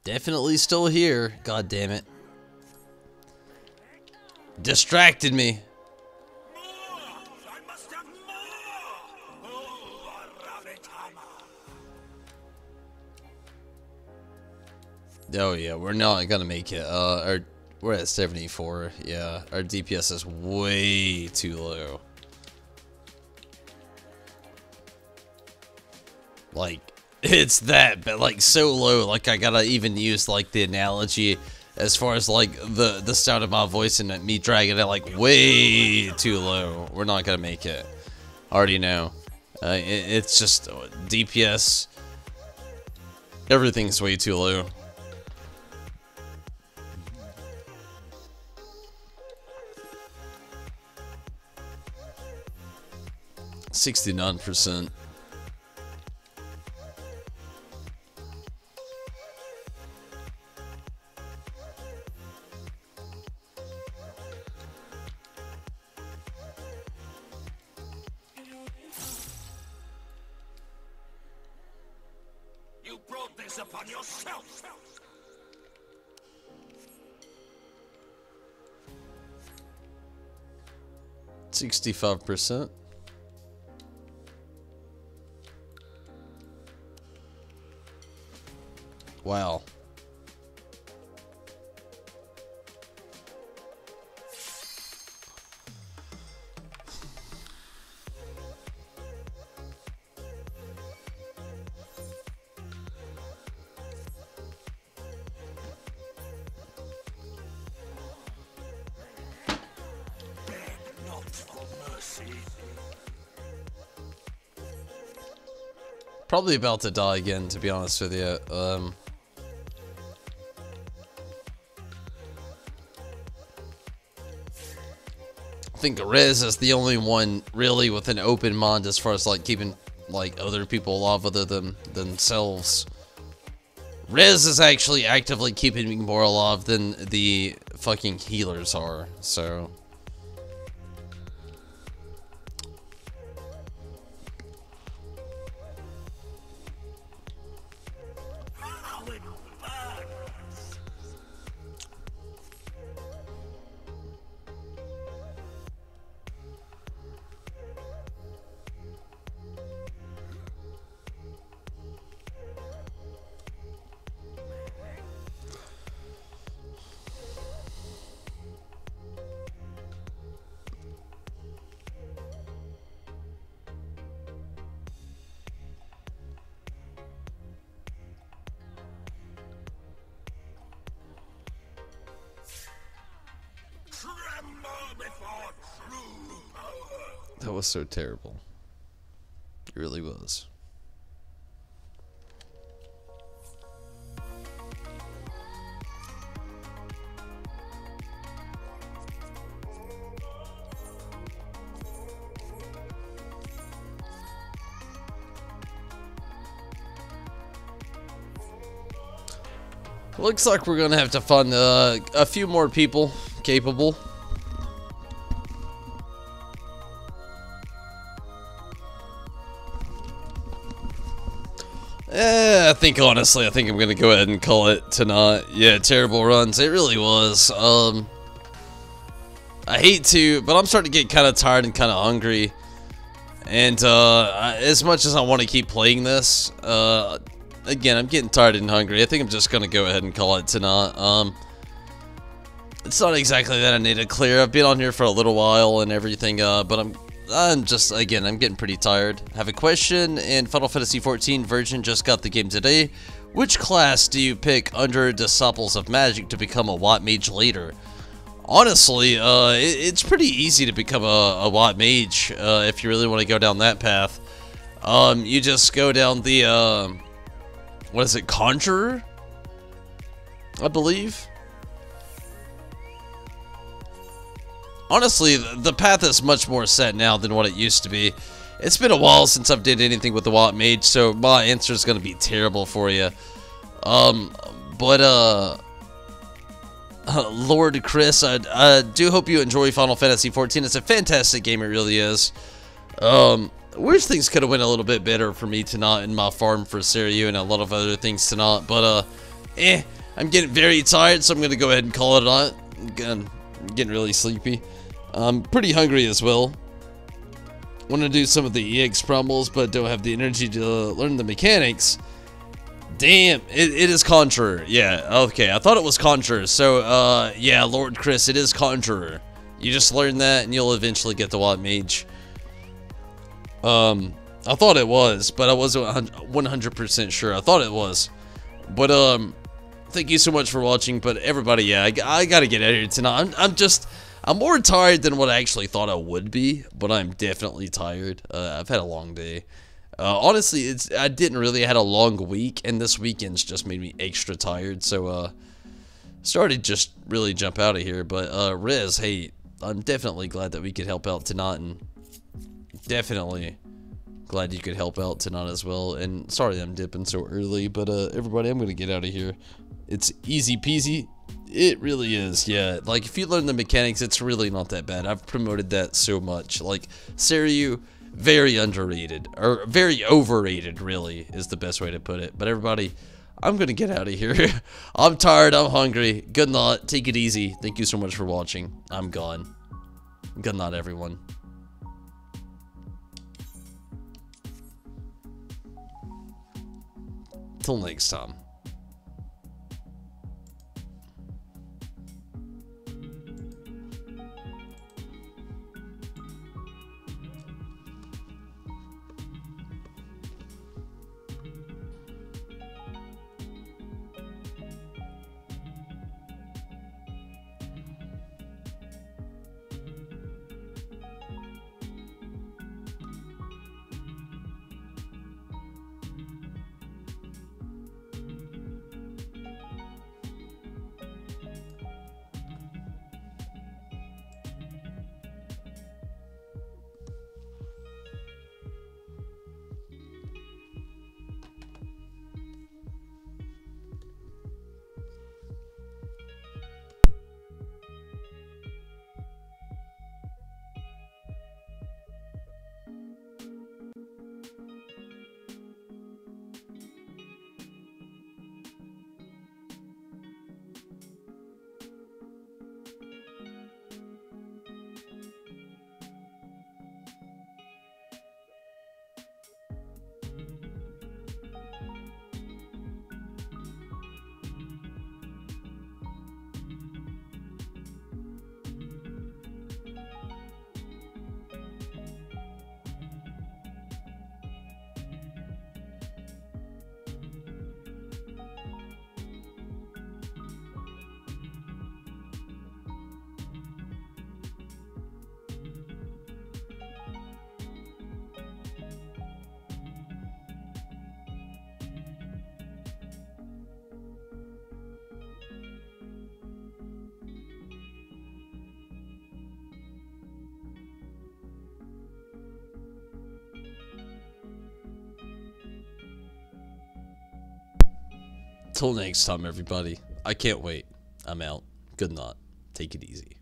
Definitely still here. God damn it. Distracted me. More! I must have more! Oh, Aravitama! Oh yeah, we're not gonna make it. We're at 74. Yeah, our DPS is way too low. Like, it's that, but like so low. Like I gotta even use like the analogy as far as like the sound of my voice and me dragging it like way too low. We're not gonna make it. Already know. It's just DPS. Everything's way too low. %. You brought this upon yourself! 65%. Wow. Probably about to die again, to be honest with you. I think Rez is the only one really with an open mind as far as like keeping like other people alive other than themselves. Rez is actually actively keeping me more alive than the fucking healers are, so. That was so terrible. It really was. Looks like we're gonna have to find a few more people capable. I think honestly, I think I'm gonna go ahead and call it tonight. Yeah, terrible runs. It really was. I hate to, but I'm starting to get kind of tired and kind of hungry. And as much as I want to keep playing this, again, I'm getting tired and hungry. I think I'm just gonna go ahead and call it tonight. It's not exactly that I need to clear. I've been on here for a little while and everything, but I'm just, again, I'm getting pretty tired. Have a question, and Final Fantasy XIV Virgin just got the game today. Which class do you pick under Disciples of Magic to become a White Mage later? Honestly, it's pretty easy to become a White Mage, if you really want to go down that path. You just go down the, what is it, Conjurer? I believe. Honestly, the path is much more set now than what it used to be. It's been a while since I've did anything with the White Mage, so my answer is going to be terrible for you. Lord Chris, I do hope you enjoy Final Fantasy XIV. It's a fantastic game, it really is. Wish things could have went a little bit better for me tonight in my farm for Seiryu and a lot of other things tonight, but I'm getting very tired, so I'm going to go ahead and call it a night. Again, I'm getting really sleepy. I'm pretty hungry as well. Want to do some of the EX promos, but don't have the energy to learn the mechanics. Damn, it is Conjurer. Yeah, okay, I thought it was Conjurer. So, yeah, Lord Chris, it is Conjurer. You just learn that, and you'll eventually get the White Mage. I thought it was, but I wasn't 100% sure. I thought it was. But, thank you so much for watching. But everybody, yeah, I gotta get out of here tonight. I'm more tired than what I actually thought I would be, but I'm definitely tired. I've had a long day. Honestly, I didn't really had a long week, and this weekend's just made me extra tired. So, started just really jump out of here. But Rez, hey, I'm definitely glad that we could help out tonight, and definitely glad you could help out tonight as well. And sorry I'm dipping so early, but everybody, I'm gonna get out of here. It's easy peasy. It really is, yeah. Like, if you learn the mechanics, it's really not that bad. I've promoted that so much. Like, Seiryu, very underrated. Or, very overrated, really, is the best way to put it. But everybody, I'm gonna get out of here. I'm tired, I'm hungry. Good night, take it easy. Thank you so much for watching. I'm gone. Good night, everyone. Till next time. Till next time, everybody. I can't wait. I'm out. Good night. Take it easy.